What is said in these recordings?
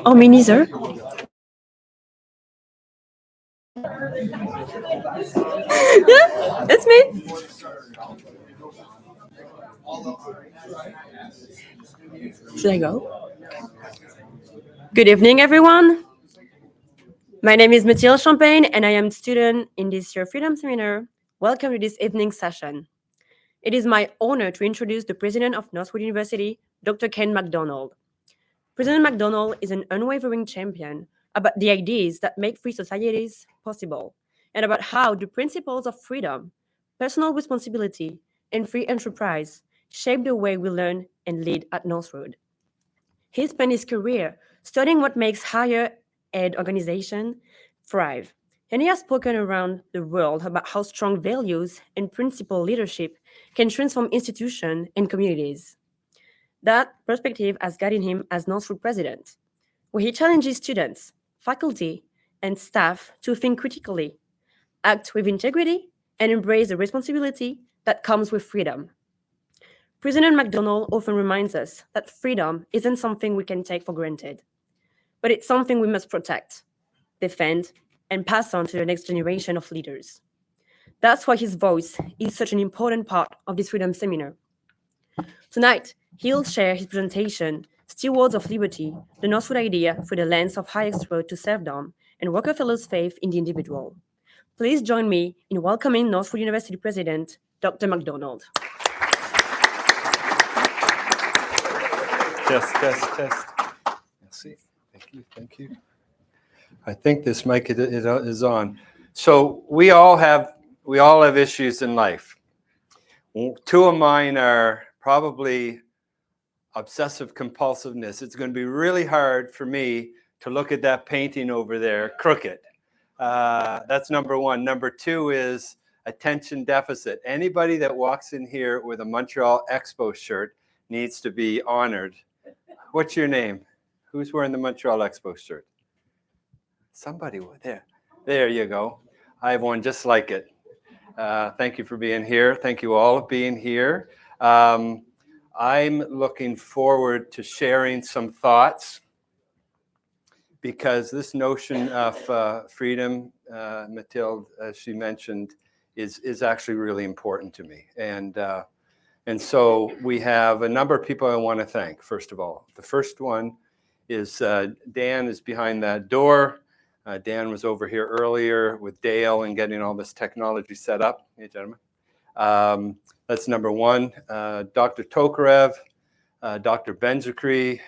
Oh, me neither. Yeah, it's me. Should I go? Good evening, everyone. My name is Mathilde Champagne, and I am a student in this year's Freedom Seminar. Welcome to this evening session. It is my honor to introduce the president of Northwood University, Dr. Ken MacDonald. President MacDonald is an unwavering champion about the ideas that make free societies possible, and about how the principles of freedom, personal responsibility, and free enterprise shape the way we learn and lead at Northwood. He spent his career studying what makes higher ed organizations thrive, and he has spoken around the world about how strong values and principled leadership can transform institutions and communities. That perspective has guided him as Northwood president, where he challenges students, faculty, and staff to think critically, act with integrity, and embrace the responsibility that comes with freedom. President MacDonald often reminds us that freedom isn't something we can take for granted, but it's something we must protect, defend, and pass on to the next generation of leaders. That's why his voice is such an important part of this Freedom Seminar. Tonight, he'll share his presentation, Stewards of Liberty, the Northwood Idea through the lens of Hayek's road to serfdom and Rockefeller's faith in the individual. Please join me in welcoming Northwood University President, Dr. MacDonald. Test. Merci. Thank you. I think this mic is on. So we all have issues in life. Two of mine are probably obsessive compulsiveness. It's going to be really hard for me to look at that painting over there crooked. That's number one. Number two is attention deficit. Anybody that walks in here with a Montreal Expo shirt needs to be honored. What's your name? Who's wearing the Montreal Expo shirt? Somebody there. There you go. I have one just like it. Thank you for being here. Thank you all for being here. I'm looking forward to sharing some thoughts because this notion of freedom, Mathilde, as she mentioned, is actually really important to me. And so we have a number of people I want to thank, first of all. The first one is Dan is behind that door. Dan was over here earlier with Dale and getting all this technology set up. Hey, gentlemen. That's number one. Dr. Tokarev, Dr. Benzakri,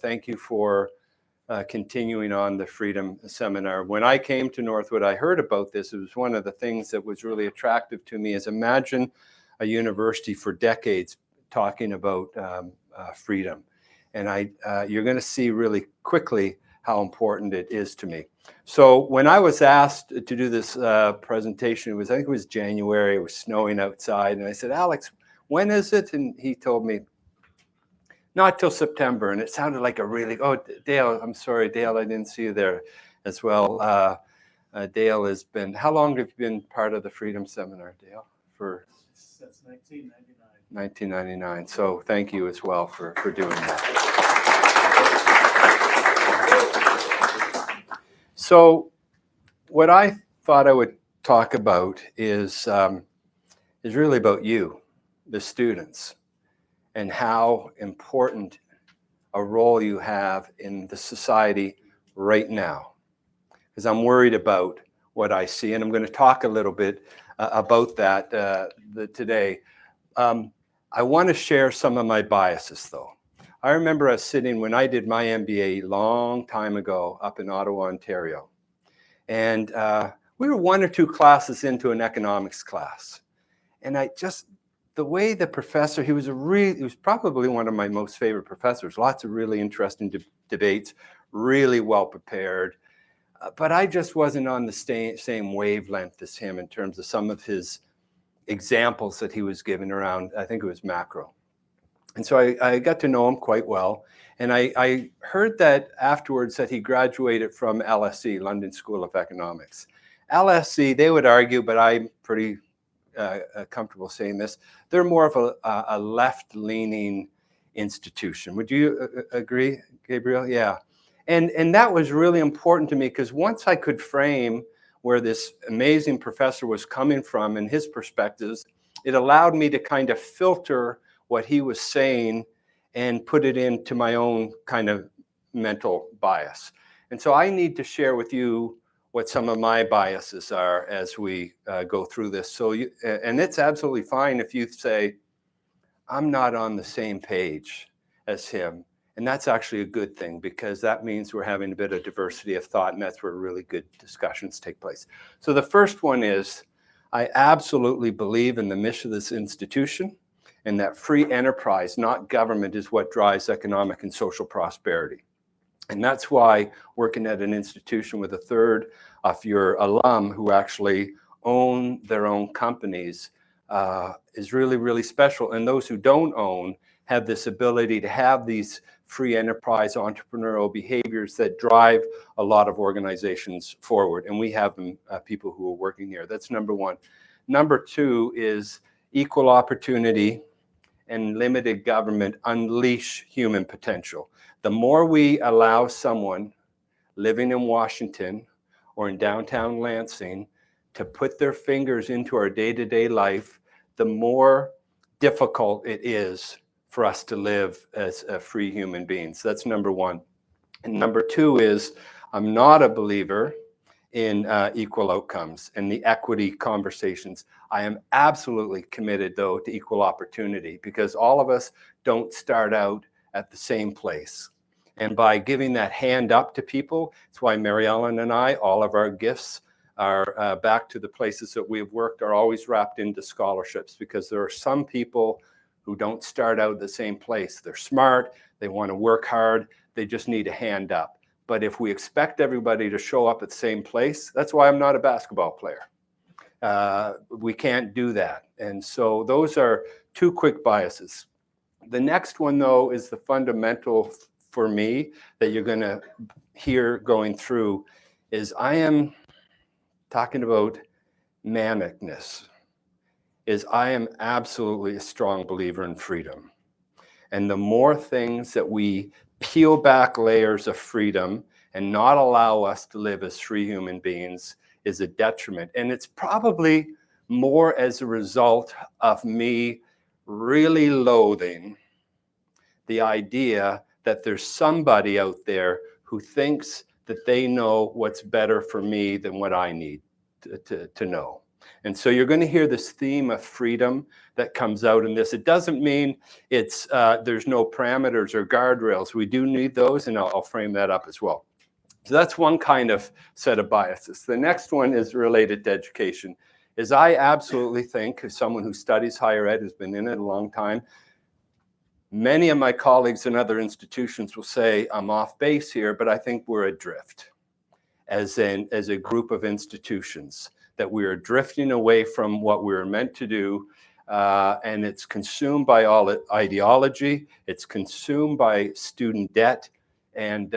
thank you for continuing on the Freedom Seminar. When I came to Northwood, I heard about this. It was one of the things that was really attractive to me is imagine a university for decades talking about freedom. And you're going to see really quickly how important it is to me. So when I was asked to do this presentation, I think it was January, it was snowing outside, and I said, Alex, when is it? And he told me, not till September. And it sounded like a really, Dale, I'm sorry, Dale, I didn't see you there as well. Dale has been, how long have you been part of the Freedom Seminar, Dale? Since 1999. 1999. So thank you as well for doing that. So what I thought I would talk about is really about you, the students, and how important a role you have in the society right now. Because I'm worried about what I see, and I'm going to talk a little bit about that today. I want to share some of my biases, though. I remember us sitting when I did my MBA a long time ago up in Ottawa, Ontario. And we were one or two classes into an economics class. And the way the professor, he was probably one of my most favorite professors, lots of really interesting debates, really well prepared. But I just wasn't on the same wavelength as him in terms of some of his examples that he was giving around, I think it was macro. And so I got to know him quite well. And I heard that afterwards that he graduated from LSE, London School of Economics. LSE, they would argue, but I'm pretty comfortable saying this, they're more of a left-leaning institution. Would you agree, Gabriel? Yeah. And that was really important to me because once I could frame where this amazing professor was coming from and his perspectives, it allowed me to kind of filter what he was saying and put it into my own kind of mental bias. And so I need to share with you what some of my biases are as we go through this. So, and it's absolutely fine if you say, I'm not on the same page as him. And that's actually a good thing because that means we're having a bit of diversity of thought, and that's where really good discussions take place. So the first one is, I absolutely believe in the mission of this institution and that free enterprise, not government, is what drives economic and social prosperity. And that's why working at an institution with a third of your alum who actually own their own companies is really, really special. And those who don't own have this ability to have these free enterprise entrepreneurial behaviors that drive a lot of organizations forward. And we have them, people who are working here. That's number one. Number two is equal opportunity and limited government unleash human potential. The more we allow someone living in Washington or in downtown Lansing to put their fingers into our day-to-day life, the more difficult it is for us to live as free human beings. That's number one. And number two is, I'm not a believer in equal outcomes and the equity conversations. I am absolutely committed, though, to equal opportunity, because all of us don't start out at the same place. And by giving that hand up to people, it's why Mary Ellen and I, all of our gifts are back to the places that we've worked, are always wrapped into scholarships, because there are some people who don't start out the same place. They're smart, they want to work hard, they just need a hand up. But if we expect everybody to show up at the same place, that's why I'm not a basketball player. We can't do that. And so those are two quick biases. The next one, though, is the fundamental for me that you're going to hear going through, is I am talking about manicness, is I am absolutely a strong believer in freedom. And the more things that we peel back layers of freedom and not allow us to live as free human beings is a detriment. And it's probably more as a result of me really loathing the idea that there's somebody out there who thinks that they know what's better for me than what I need to know. And so you're going to hear this theme of freedom that comes out in this. It doesn't mean it's there's no parameters or guardrails. We do need those, and I'll frame that up as well. So that's one kind of set of biases. The next one is related to education. Is I absolutely think, as someone who studies higher ed, who's been in it a long time, many of my colleagues in other institutions will say I'm off base here, but I think we're adrift as a group of institutions, that we are drifting away from what we were meant to do, and it's consumed by all ideology, it's consumed by student debt and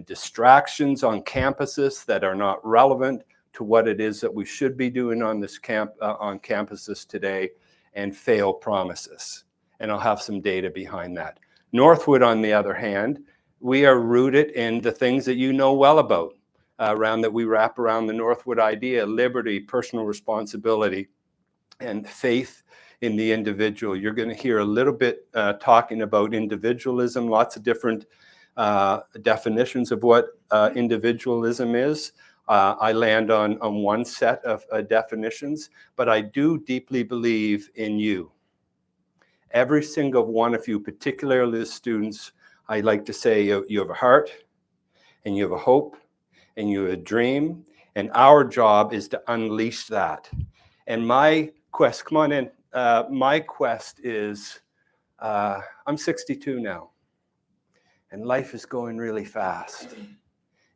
distractions on campuses that are not relevant to what it is that we should be doing on this on campuses today, and failed promises. And I'll have some data behind that. Northwood, on the other hand, we are rooted in the things that you know well about, that we wrap around the Northwood Idea: liberty, personal responsibility, and faith in the individual. You're going to hear a little bit talking about individualism, lots of different definitions of what individualism is. I land on one set of definitions, but I do deeply believe in you. Every single one of you, particularly the students, I like to say you have a heart, and you have a hope, and you have a dream, and our job is to unleash that. And my quest, come on in, my quest is, I'm 62 now, and life is going really fast,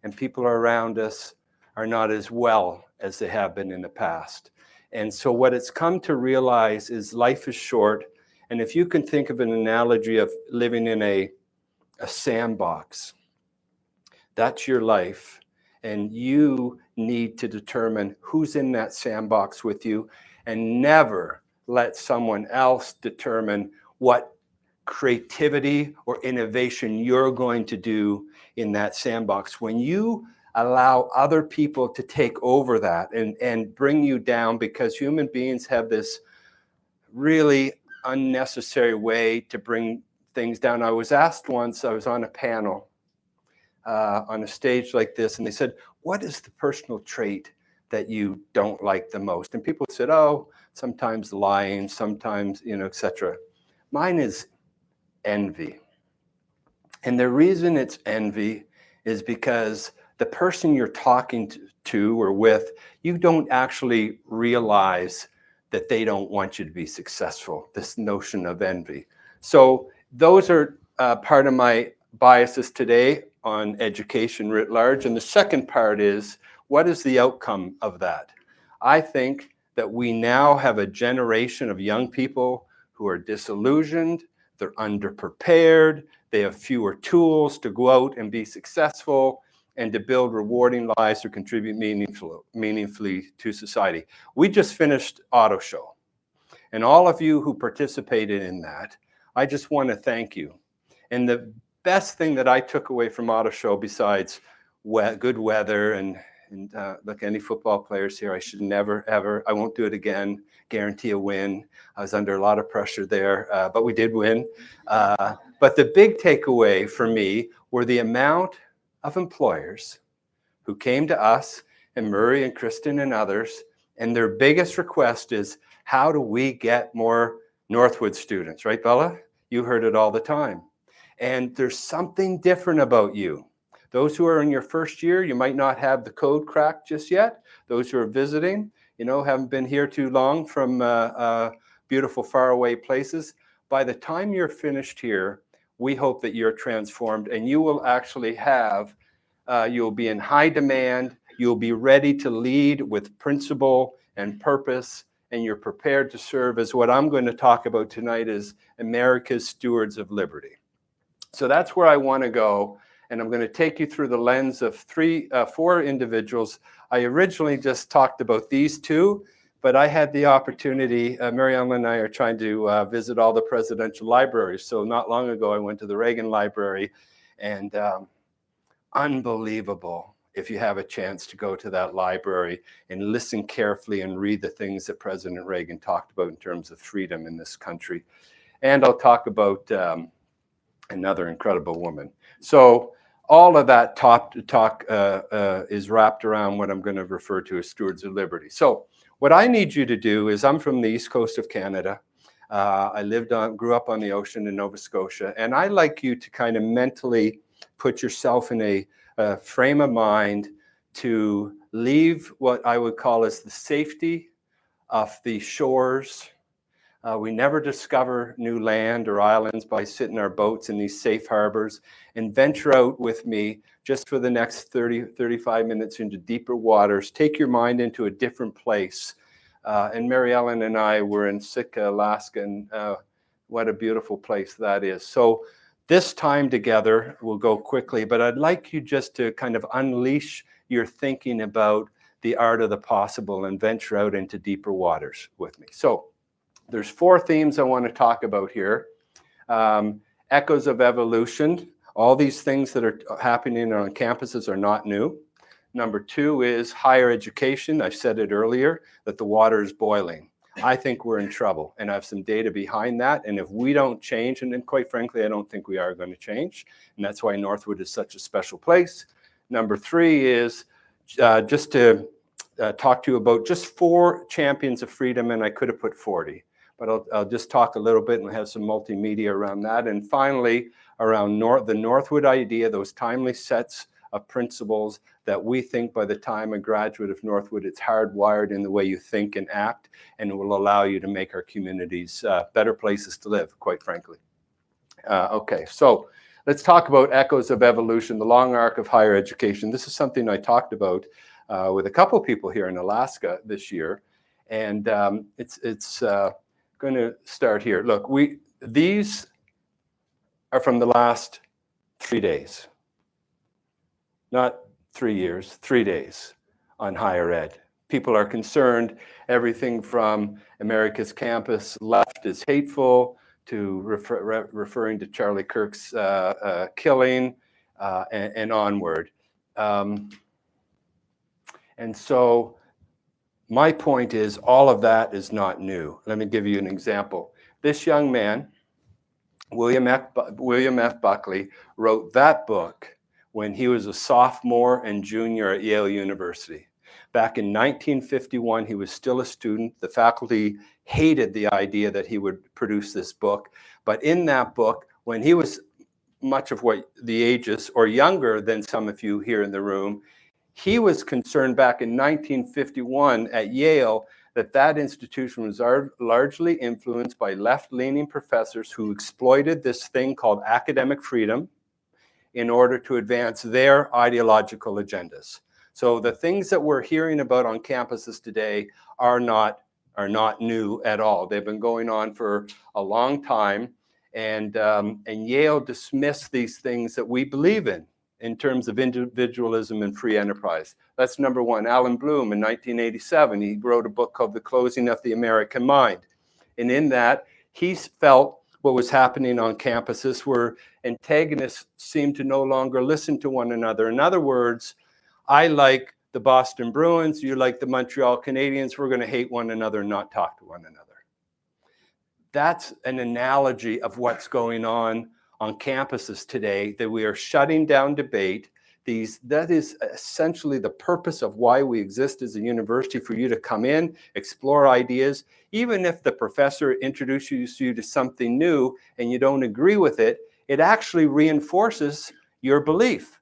and people around us are not as well as they have been in the past. And so what it's come to realize is life is short, and if you can think of an analogy of living in a sandbox, that's your life. And you need to determine who's in that sandbox with you, and never let someone else determine what creativity or innovation you're going to do in that sandbox. When you allow other people to take over that and bring you down, because human beings have this really unnecessary way to bring things down. I was asked once, I was on a panel on a stage like this, and they said, what is the personal trait that you don't like the most? And people said, oh, sometimes lying, sometimes, etc. Mine is envy. And the reason it's envy is because the person you're talking to or with, you don't actually realize that they don't want you to be successful, this notion of envy. So those are part of my biases today on education writ large. And the second part is, what is the outcome of that? I think that we now have a generation of young people who are disillusioned, they're underprepared, they have fewer tools to go out and be successful and to build rewarding lives or contribute meaningfully to society. We just finished Auto Show. And all of you who participated in that, I just want to thank you. And the best thing that I took away from Auto Show, besides good weather and look, any football players here, I should never, ever, I won't do it again, guarantee a win. I was under a lot of pressure there, but we did win. But the big takeaway for me were the amount of employers who came to us, and Murray and Kristen and others, and their biggest request is, how do we get more Northwood students, right, Bella? You heard it all the time. And there's something different about you. Those who are in your first year, you might not have the code cracked just yet. Those who are visiting, haven't been here too long from beautiful faraway places. By the time you're finished here, we hope that you're transformed and you will actually have, you'll be in high demand, you'll be ready to lead with principle and purpose, and you're prepared to serve as what I'm going to talk about tonight is America's stewards of liberty. So that's where I want to go. And I'm going to take you through the lens of four individuals. I originally just talked about these two, but I had the opportunity, Mary Ellen and I are trying to visit all the presidential libraries. So not long ago, I went to the Reagan Library, and unbelievable if you have a chance to go to that library and listen carefully and read the things that President Reagan talked about in terms of freedom in this country. And I'll talk about another incredible woman. So all of that talk is wrapped around what I'm going to refer to as stewards of liberty. So what I need you to do is, I'm from the east coast of Canada. I grew up on the ocean in Nova Scotia, and I'd like you to kind of mentally put yourself in a frame of mind to leave what I would call as the safety of the shores. We never discover new land or islands by sitting our boats in these safe harbors, and venture out with me just for the next 35 minutes into deeper waters. Take your mind into a different place. And Mary Ellen and I were in Sitka, Alaska, and what a beautiful place that is. So this time together will go quickly, but I'd like you just to kind of unleash your thinking about the art of the possible and venture out into deeper waters with me. So there's four themes I want to talk about here. Echoes of evolution. All these things that are happening on campuses are not new. Number two is higher education. I said it earlier, that the water is boiling. I think we're in trouble, and I have some data behind that. And if we don't change, and then quite frankly, I don't think we are going to change. And that's why Northwood is such a special place. Number three is just to talk to you about just 4 champions of freedom, and I could have put 40. But I'll just talk a little bit and have some multimedia around that. And finally, around the Northwood Idea, those timely sets of principles that we think by the time a graduate of Northwood, it's hardwired in the way you think and act, and it will allow you to make our communities better places to live, quite frankly. Okay, so let's talk about echoes of evolution, the long arc of higher education. This is something I talked about with a couple people here in Alaska this year, and it's going to start here. Look, these are from the last 3 days, not 3 years, 3 days on higher ed. People are concerned. Everything from America's campus left is hateful to referring to Charlie Kirk's killing and onward. And so my point is, all of that is not new. Let me give you an example. This young man, William F. Buckley, wrote that book when he was a sophomore and junior at Yale University. Back in 1951, he was still a student. The faculty hated the idea that he would produce this book. But in that book, when he was much of what the ages, or younger than some of you here in the room, he was concerned back in 1951 at Yale that institution was largely influenced by left-leaning professors who exploited this thing called academic freedom in order to advance their ideological agendas. So the things that we're hearing about on campuses today are not new at all. They've been going on for a long time, and Yale dismissed these things that we believe in terms of individualism and free enterprise. That's number one. Alan Bloom in 1987, he wrote a book called The Closing of the American Mind. And in that, he felt what was happening on campuses, where antagonists seemed to no longer listen to one another. In other words, I like the Boston Bruins, you like the Montreal Canadiens, we're going to hate one another and not talk to one another. That's an analogy of what's going on campuses today, that we are shutting down debate. That is essentially the purpose of why we exist as a university, for you to come in, explore ideas. Even if the professor introduces you to something new and you don't agree with it, it actually reinforces your belief.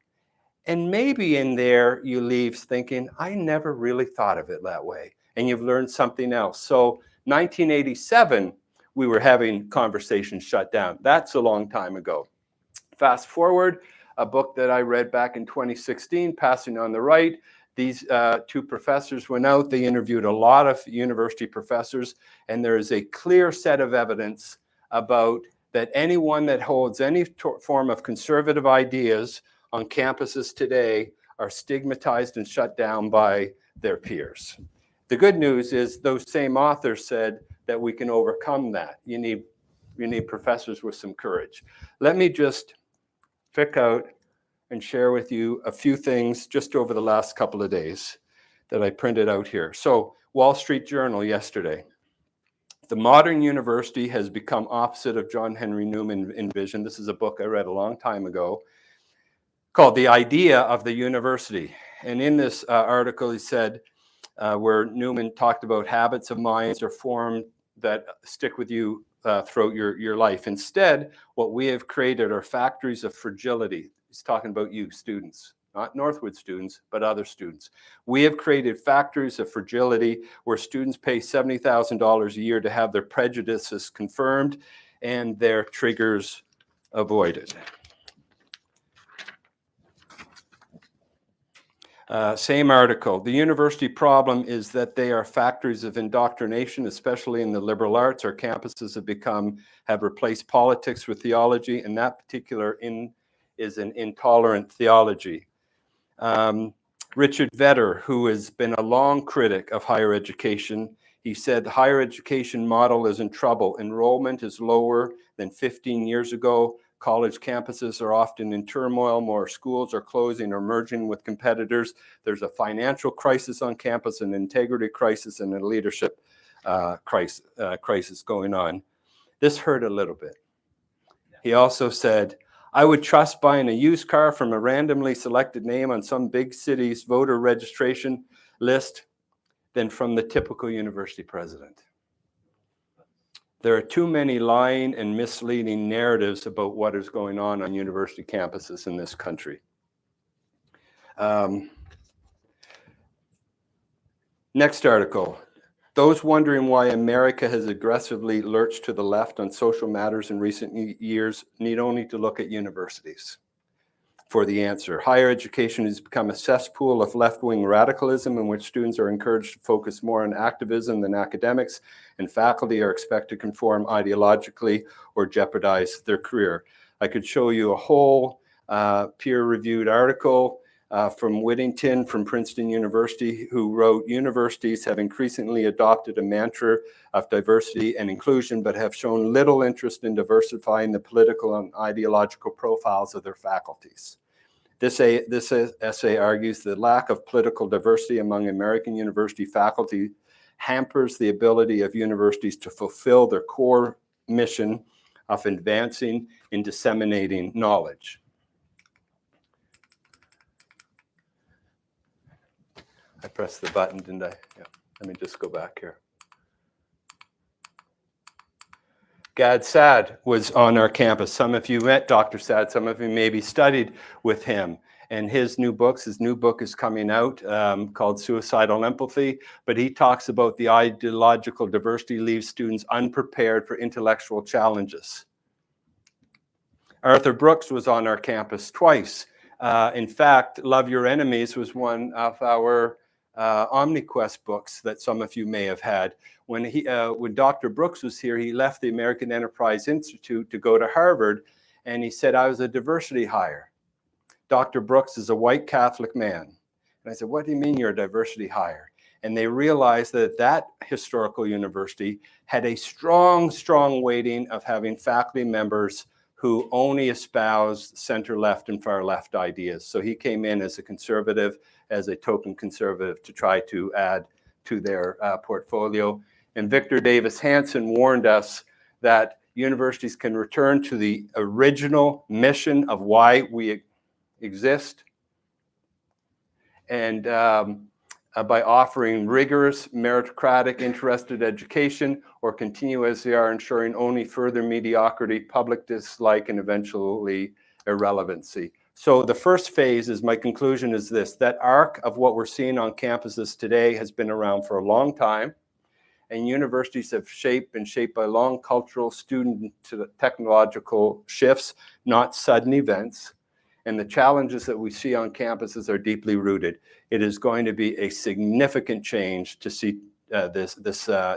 And maybe in there you leave thinking, I never really thought of it that way. And you've learned something else. So 1987, we were having conversations shut down. That's a long time ago. Fast forward, a book that I read back in 2016, Passing on the Right. These two professors went out, they interviewed a lot of university professors, and there is a clear set of evidence about that anyone that holds any form of conservative ideas on campuses today are stigmatized and shut down by their peers. The good news is those same authors said that we can overcome that. You need professors with some courage. Let me just pick out and share with you a few things just over the last couple of days that I printed out here. So, Wall Street Journal yesterday. The modern university has become opposite of John Henry Newman envisioned. This is a book I read a long time ago called The Idea of the University. And in this article, he said, where Newman talked about habits of minds are formed that stick with you throughout your life. Instead, what we have created are factories of fragility. He's talking about you, students, not Northwood students, but other students. We have created factories of fragility where students pay $70,000 a year to have their prejudices confirmed and their triggers avoided. Same article. The university problem is that they are factories of indoctrination, especially in the liberal arts. Our campuses have replaced politics with theology, and that particular is an intolerant theology. Richard Vedder, who has been a long critic of higher education, he said the higher education model is in trouble. Enrollment is lower than 15 years ago. College campuses are often in turmoil. More schools are closing or merging with competitors. There's a financial crisis on campus, an integrity crisis, and a leadership crisis going on. This hurt a little bit. He also said, I would trust buying a used car from a randomly selected name on some big city's voter registration list than from the typical university president. There are too many lying and misleading narratives about what is going on university campuses in this country. Next article. Those wondering why America has aggressively lurched to the left on social matters in recent years need only to look at universities for the answer. Higher education has become a cesspool of left-wing radicalism in which students are encouraged to focus more on activism than academics, and faculty are expected to conform ideologically or jeopardize their career. I could show you a whole peer-reviewed article from Whittington from Princeton University, who wrote, universities have increasingly adopted a mantra of diversity and inclusion, but have shown little interest in diversifying the political and ideological profiles of their faculties. This essay argues the lack of political diversity among American university faculty hampers the ability of universities to fulfill their core mission of advancing and disseminating knowledge. I pressed the button, didn't I? Yeah. Let me just go back here. Gad Saad was on our campus. Some of you met Dr. Saad. Some of you maybe studied with him. And his new book is coming out called Suicidal Empathy. But he talks about the ideological diversity leaves students unprepared for intellectual challenges. Arthur Brooks was on our campus twice. In fact, Love Your Enemies was one of our OmniQuest books that some of you may have had. When Dr. Brooks was here, he left the American Enterprise Institute to go to Harvard, and he said, I was a diversity hire. Dr. Brooks is a white Catholic man. And I said, what do you mean you're a diversity hire? And they realized that that historical university had a strong, strong weighting of having faculty members who only espoused center-left and far-left ideas. So he came in as a conservative, as a token conservative, to try to add to their portfolio. And Victor Davis Hanson warned us that universities can return to the original mission of why we exist, and by offering rigorous, meritocratic, interested education, or continue as they are, ensuring only further mediocrity, public dislike, and eventually irrelevancy. So the first phase is, my conclusion is this: that arc of what we're seeing on campuses today has been around for a long time, and universities have been shaped by long cultural, student to technological shifts, not sudden events. And the challenges that we see on campuses are deeply rooted. It is going to be a significant change to see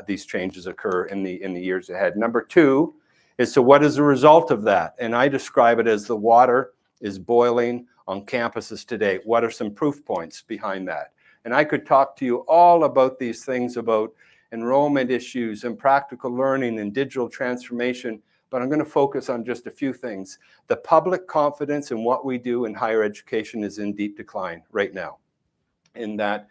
these changes occur in the years ahead. Number two is, so what is the result of that? And I describe it as the water is boiling on campuses today. What are some proof points behind that? And I could talk to you all about these things, about enrollment issues and practical learning and digital transformation, but I'm going to focus on just a few things. The public confidence in what we do in higher education is in deep decline right now. In that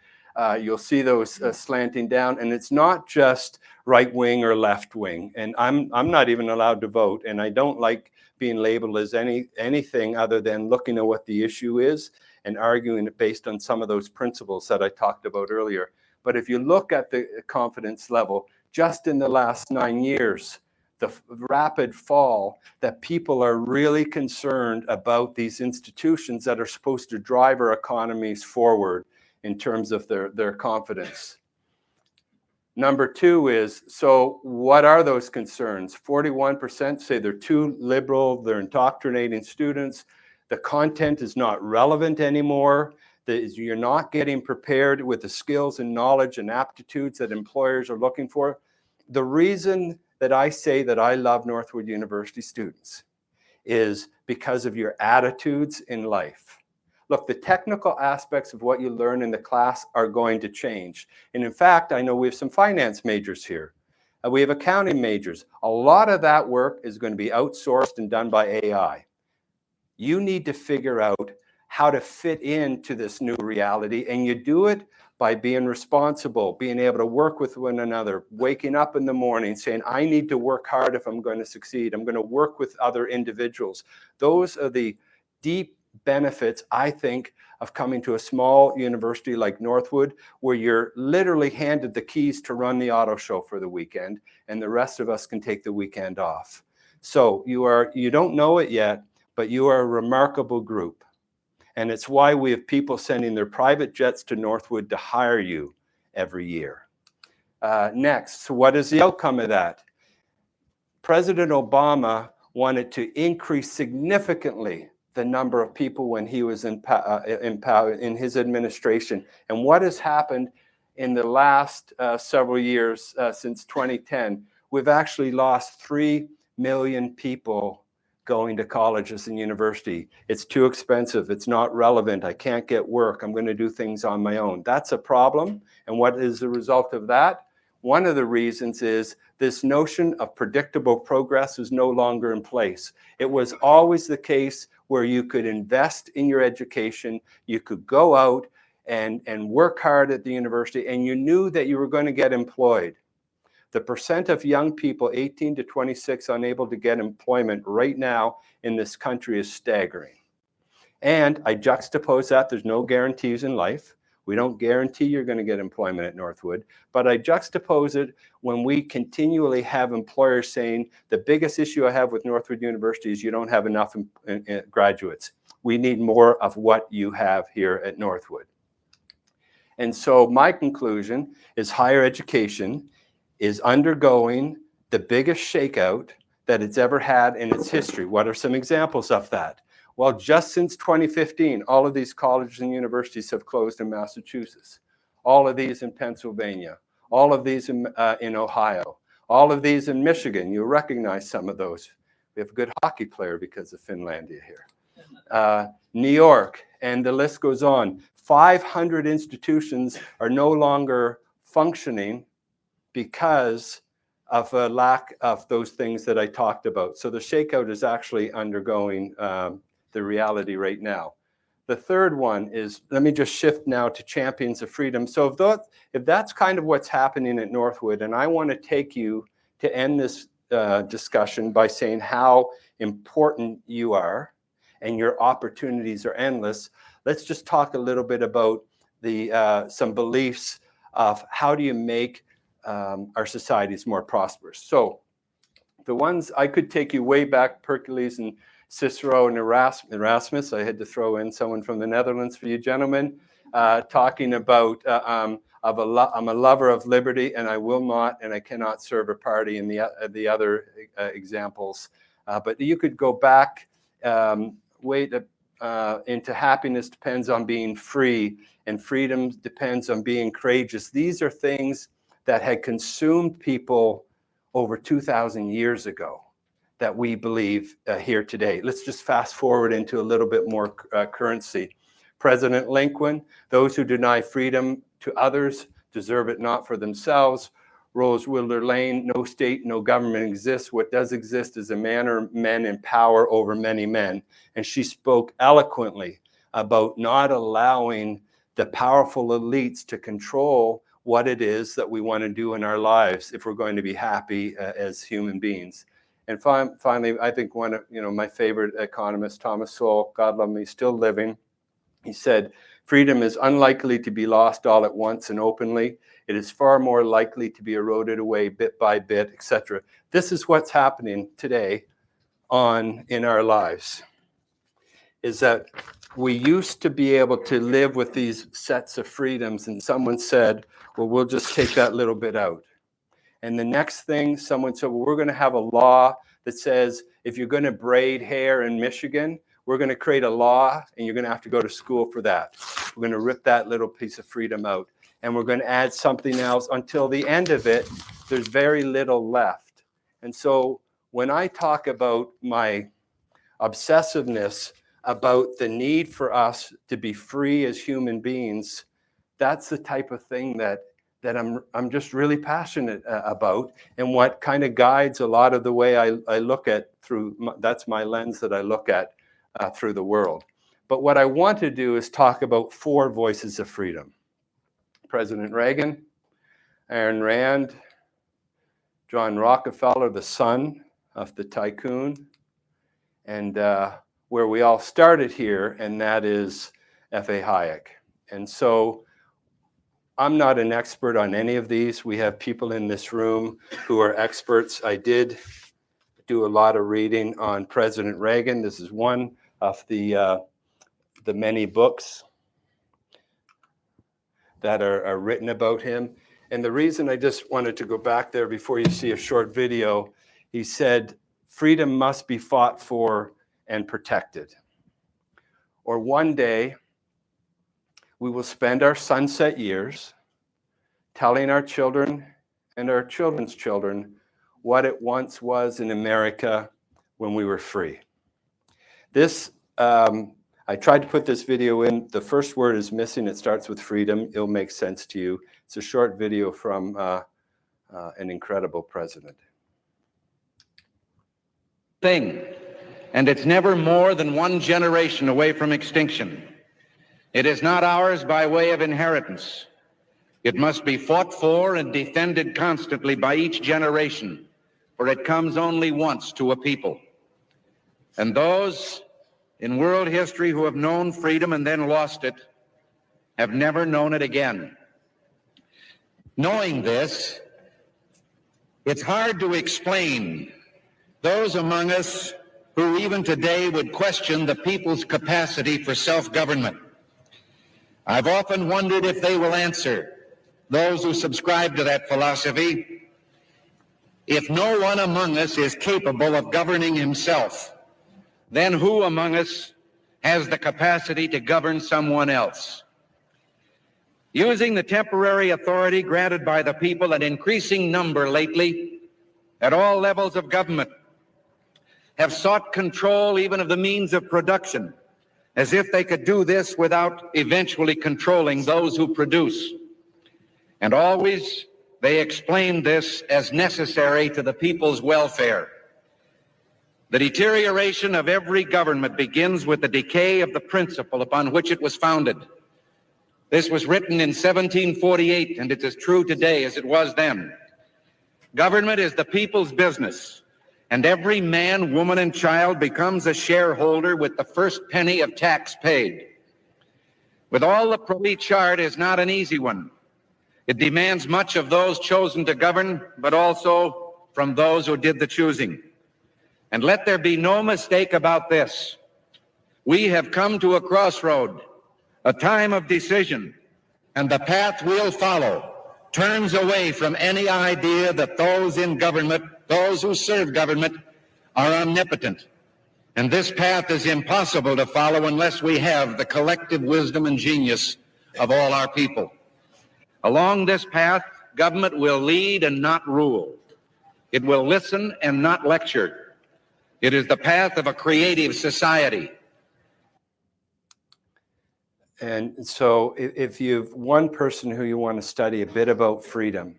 you'll see those slanting down, and it's not just right wing or left wing. And I'm not even allowed to vote, and I don't like being labeled as anything other than looking at what the issue is and arguing it based on some of those principles that I talked about earlier. But if you look at the confidence level, just in the last 9 years, the rapid fall, that people are really concerned about these institutions that are supposed to drive our economies forward in terms of their confidence. Number two is, so what are those concerns? 41% say they're too liberal, they're indoctrinating students, the content is not relevant anymore, you're not getting prepared with the skills and knowledge and aptitudes that employers are looking for. The reason that I say that I love Northwood University students is because of your attitudes in life. Look, the technical aspects of what you learn in the class are going to change. And in fact, I know we have some finance majors here. We have accounting majors. A lot of that work is going to be outsourced and done by AI. You need to figure out how to fit into this new reality, and you do it by being responsible, being able to work with one another, waking up in the morning saying, I need to work hard if I'm going to succeed. I'm going to work with other individuals. Those are the deep benefits, I think, of coming to a small university like Northwood, where you're literally handed the keys to run the auto show for the weekend, and the rest of us can take the weekend off. So you don't know it yet, but you are a remarkable group. And it's why we have people sending their private jets to Northwood to hire you every year. Next, so what is the outcome of that? President Obama wanted to increase significantly the number of people when he was in power in his administration. And what has happened in the last several years since 2010? We've actually lost 3 million people going to colleges and university. It's too expensive. It's not relevant. I can't get work. I'm going to do things on my own. That's a problem. And what is the result of that? One of the reasons is this notion of predictable progress is no longer in place. It was always the case where you could invest in your education, you could go out and work hard at the university, and you knew that you were going to get employed. The percent of young people 18 to 26 unable to get employment right now in this country is staggering. And I juxtapose that. There's no guarantees in life. We don't guarantee you're going to get employment at Northwood, but I juxtapose it when we continually have employers saying, the biggest issue I have with Northwood University is you don't have enough graduates. We need more of what you have here at Northwood. And so my conclusion is higher education is undergoing the biggest shakeout that it's ever had in its history. What are some examples of that? Well, just since 2015, all of these colleges and universities have closed in Massachusetts, all of these in Pennsylvania, all of these in Ohio, all of these in Michigan. You recognize some of those. We have a good hockey player because of Finlandia here. New York, and the list goes on. 500 institutions are no longer functioning because of a lack of those things that I talked about. So the shakeout is actually undergoing the reality right now. The third one is, let me just shift now to champions of freedom. So if that's kind of what's happening at Northwood, and I want to take you to end this discussion by saying how important you are and your opportunities are endless, let's just talk a little bit about some beliefs of how do you make our societies more prosperous. So the ones I could take you way back, Pericles and Cicero and Erasmus. I had to throw in someone from the Netherlands for you gentlemen, talking about I'm a lover of liberty, and I will not and I cannot serve a party, and the other examples. But you could go back into happiness depends on being free, and freedom depends on being courageous. These are things that had consumed people over 2,000 years ago that we believe here today. Let's just fast forward into a little bit more currency. President Lincoln, those who deny freedom to others deserve it not for themselves. Rose Wilder Lane, no state, no government exists. What does exist is a man or men in power over many men. And she spoke eloquently about not allowing the powerful elites to control what it is that we want to do in our lives if we're going to be happy as human beings. And finally, I think one of my favorite economists, Thomas Sowell, God love me, still living, he said, freedom is unlikely to be lost all at once and openly. It is far more likely to be eroded away bit by bit, etc. This is what's happening today in our lives, is that we used to be able to live with these sets of freedoms, and someone said, well, we'll just take that little bit out. And the next thing, someone said, well, we're going to have a law that says if you're going to braid hair in Michigan, we're going to create a law and you're going to have to go to school for that. We're going to rip that little piece of freedom out. And we're going to add something else until the end of it, there's very little left. And so when I talk about my obsessiveness about the need for us to be free as human beings, that's the type of thing that I'm just really passionate about, and what kind of guides a lot of the way I look at that's my lens that I look at through the world. But what I want to do is talk about 4 voices of freedom. President Reagan, Ayn Rand, John Rockefeller, the son of the tycoon, and where we all started here, and that is F.A. Hayek. And so I'm not an expert on any of these. We have people in this room who are experts. I did do a lot of reading on President Reagan. This is one of the many books that are written about him. And the reason I just wanted to go back there before you see a short video, he said, freedom must be fought for and protected. Or one day, we will spend our sunset years telling our children and our children's children what it once was in America when we were free. This, I tried to put this video in. The first word is missing. It starts with freedom. It'll make sense to you. It's a short video from an incredible president. And it's never more than one generation away from extinction. It is not ours by way of inheritance. It must be fought for and defended constantly by each generation, for it comes only once to a people. And those in world history who have known freedom and then lost it have never known it again. Knowing this, it's hard to explain those among us who even today would question the people's capacity for self-government. I've often wondered if they will answer, those who subscribe to that philosophy, if no one among us is capable of governing himself, then who among us has the capacity to govern someone else? Using the temporary authority granted by the people, an increasing number lately at all levels of government have sought control even of the means of production, as if they could do this without eventually controlling those who produce. And always they explained this as necessary to the people's welfare. The deterioration of every government begins with the decay of the principle upon which it was founded. This was written in 1748, and it's as true today as it was then. Government is the people's business, and every man, woman, and child becomes a shareholder with the first penny of tax paid. With all the pro chart is not an easy one. It demands much of those chosen to govern, but also from those who did the choosing. And let there be no mistake about this. We have come to a crossroad, a time of decision, and the path we'll follow turns away from any idea that those in government, those who serve government, are omnipotent. And this path is impossible to follow unless we have the collective wisdom and genius of all our people. Along this path, government will lead and not rule. It will listen and not lecture. It is the path of a creative society. And so if you've one person who you want to study a bit about freedom,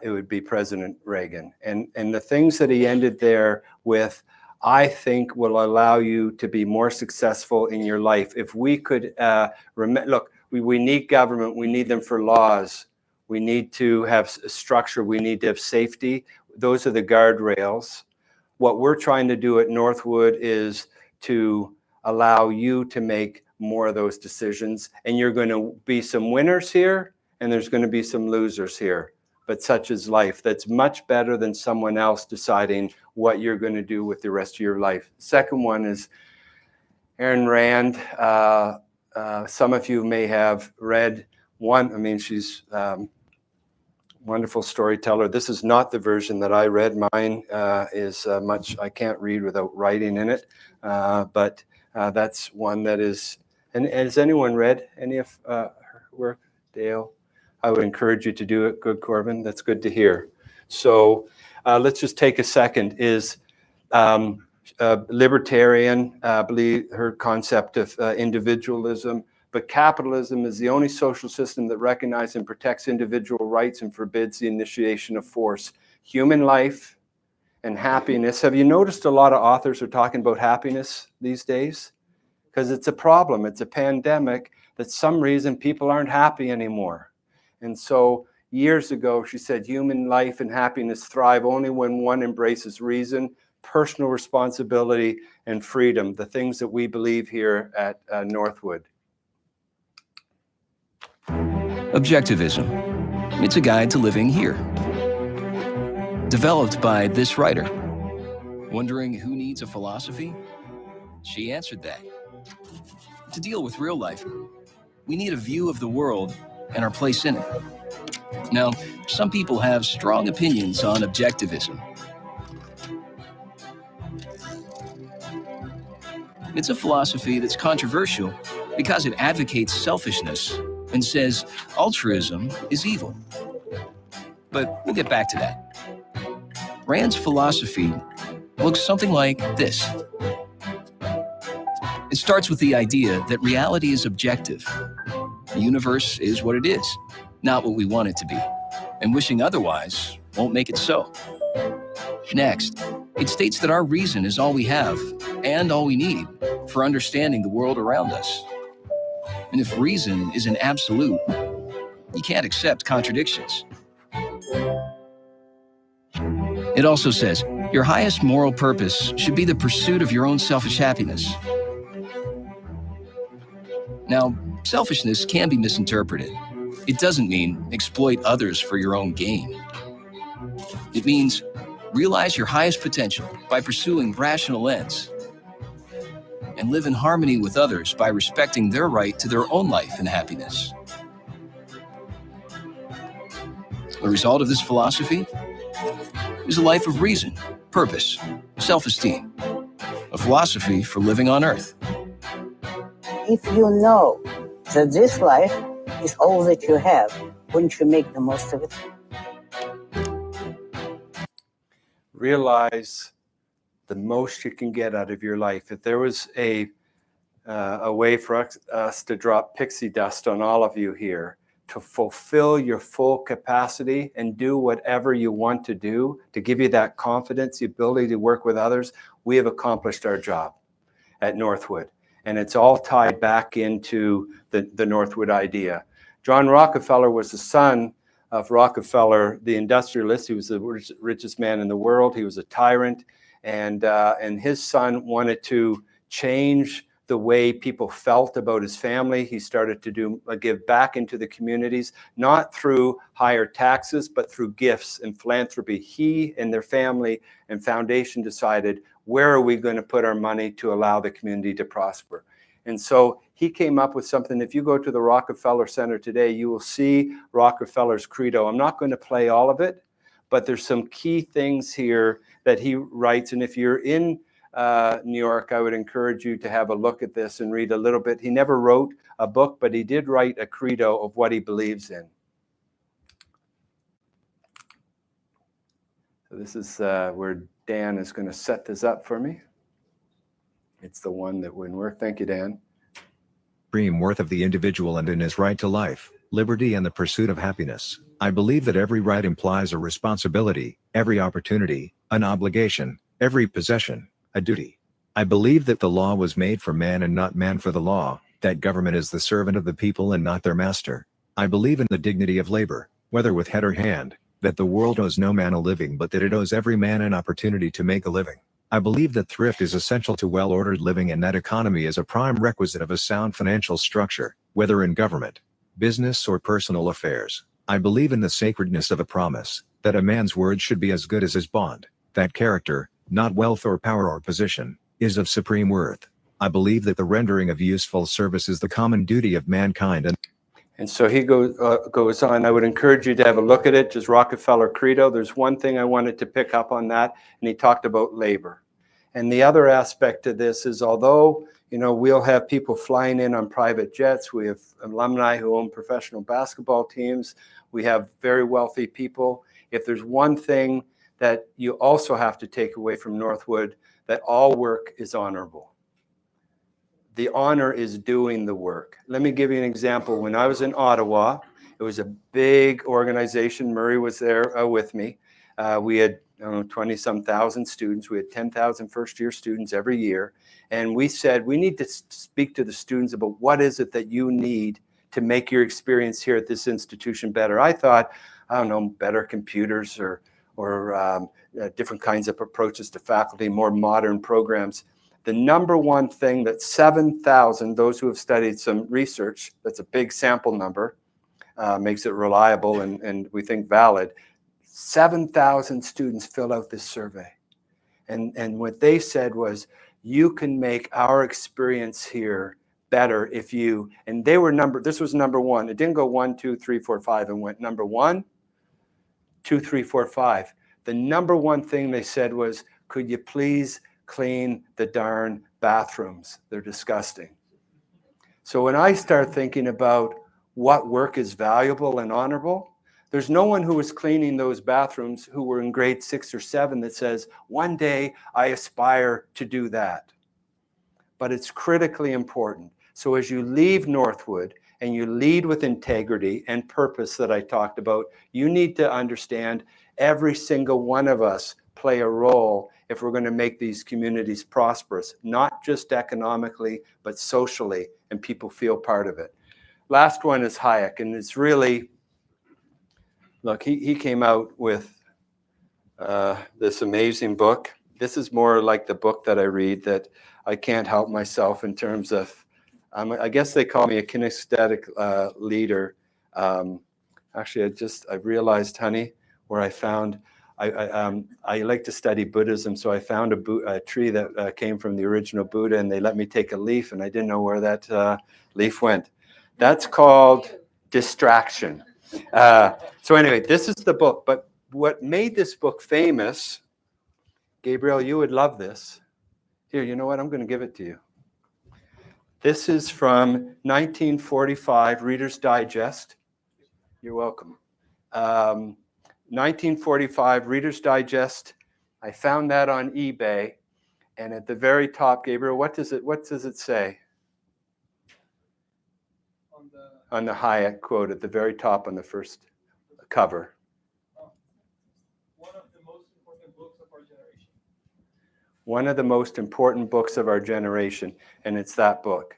it would be President Reagan. And the things that he ended there with, I think, will allow you to be more successful in your life. If we could, look, we need government, we need them for laws, we need to have structure, we need to have safety. Those are the guardrails. What we're trying to do at Northwood is to allow you to make more of those decisions, and you're going to be some winners here and there's going to be some losers here, but such is life. That's much better than someone else deciding what you're going to do with the rest of your life. Second one is Ayn Rand. Some of you may have read one. I mean, she's wonderful storyteller. This is not the version that I read. Mine is much, I can't read without writing in it, but that's one that is. And has anyone read any of her work, Dale? I would encourage you to do it. Good, Corbin. That's good to hear. So let's just take a second. Is libertarian, I believe her concept of individualism, but capitalism is the only social system that recognizes and protects individual rights and forbids the initiation of force. Human life and happiness. Have you noticed a lot of authors are talking about happiness these days? Because it's a problem. It's a pandemic that some reason people aren't happy anymore. And so years ago, she said, human life and happiness thrive only when one embraces reason, personal responsibility, and freedom, the things that we believe here at Northwood. Objectivism. It's a guide to living here. Developed by this writer. Wondering who needs a philosophy? She answered that. To deal with real life, we need a view of the world and our place in it. Now, some people have strong opinions on objectivism. It's a philosophy that's controversial because it advocates selfishness and says altruism is evil. But we'll get back to that. Rand's philosophy looks something like this. It starts with the idea that reality is objective. The universe is what it is, not what we want it to be. And wishing otherwise won't make it so. Next, it states that our reason is all we have and all we need for understanding the world around us. And if reason is an absolute, you can't accept contradictions. It also says your highest moral purpose should be the pursuit of your own selfish happiness. Now, selfishness can be misinterpreted. It doesn't mean exploit others for your own gain. It means realize your highest potential by pursuing rational ends and live in harmony with others by respecting their right to their own life and happiness. The result of this philosophy is a life of reason, purpose, self-esteem, a philosophy for living on Earth. If you know that this life is all that you have, wouldn't you make the most of it? Realize the most you can get out of your life. If there was a way for us to drop pixie dust on all of you here, to fulfill your full capacity and do whatever you want to do, to give you that confidence, the ability to work with others, we have accomplished our job at Northwood. And it's all tied back into the Northwood idea. John Rockefeller was the son of Rockefeller, the industrialist. He was the richest man in the world. He was a tyrant. And his son wanted to change the way people felt about his family. He started to give back into the communities, not through higher taxes, but through gifts and philanthropy. He and their family and foundation decided, where are we going to put our money to allow the community to prosper? And so he came up with something. If you go to the Rockefeller Center today, you will see Rockefeller's credo. I'm not going to play all of it, but there's some key things here that he writes. And if you're in New York, I would encourage you to have a look at this and read a little bit. He never wrote a book, but he did write a credo of what he believes in. So this is where Dan is going to set this up for me. It's the one that wouldn't work. Thank you, Dan. Supreme worth of the individual and in his right to life, liberty and the pursuit of happiness. I believe that every right implies a responsibility, every opportunity, an obligation, every possession, a duty. I believe that the law was made for man and not man for the law, that government is the servant of the people and not their master. I believe in the dignity of labor, whether with head or hand, that the world owes no man a living but that it owes every man an opportunity to make a living. I believe that thrift is essential to well-ordered living and that economy is a prime requisite of a sound financial structure, whether in government, business or personal affairs. I believe in the sacredness of a promise, that a man's word should be as good as his bond, that character, not wealth or power or position, is of supreme worth. I believe that the rendering of useful service is the common duty of mankind. And so he goes on. I would encourage you to have a look at it, just Rockefeller Credo. There's one thing I wanted to pick up on that, and he talked about labor. And the other aspect of this is, although, we'll have people flying in on private jets, we have alumni who own professional basketball teams, we have very wealthy people. If there's one thing that you also have to take away from Northwood, that all work is honorable. The honor is doing the work. Let me give you an example. When I was in Ottawa, it was a big organization. Murray was there with me. We had 20-some thousand students. We had 10,000 first-year students every year. And we said, we need to speak to the students about what is it that you need to make your experience here at this institution better. I thought, better computers or different kinds of approaches to faculty, more modern programs. The number one thing that 7,000, those who have studied some research, that's a big sample number, makes it reliable and we think valid. 7,000 students filled out this survey. And what they said was, you can make our experience here better if you, and they were this was number one. It didn't go 1, 2, 3, 4, 5 and went number 1, 2, 3, 4, 5. The number one thing they said was, could you please clean the darn bathrooms? They're disgusting. So when I start thinking about what work is valuable and honorable, there's no one who was cleaning those bathrooms who were in grade 6 or 7 that says, one day I aspire to do that. But it's critically important. So as you leave Northwood and you lead with integrity and purpose that I talked about, you need to understand every single one of us play a role if we're going to make these communities prosperous, not just economically, but socially, and people feel part of it. Last one is Hayek, and it's really, look, he came out with this amazing book. This is more like the book that I read that I can't help myself in terms of, I guess they call me a kinesthetic leader. Actually, I realized, honey, where I found, I like to study Buddhism, so I found a tree that came from the original Buddha, and they let me take a leaf, and I didn't know where that leaf went. That's called distraction. So anyway, this is the book, but what made this book famous, Gabriel, you would love this. Here, you know what? I'm going to give it to you. This is from 1945, Reader's Digest. You're welcome. 1945, Reader's Digest. I found that on eBay. And at the very top, Gabriel, what does it say? On the on the Hayek quote at the very top on the first cover. One of the most important books of our generation. One of the most important books of our generation, and it's that book.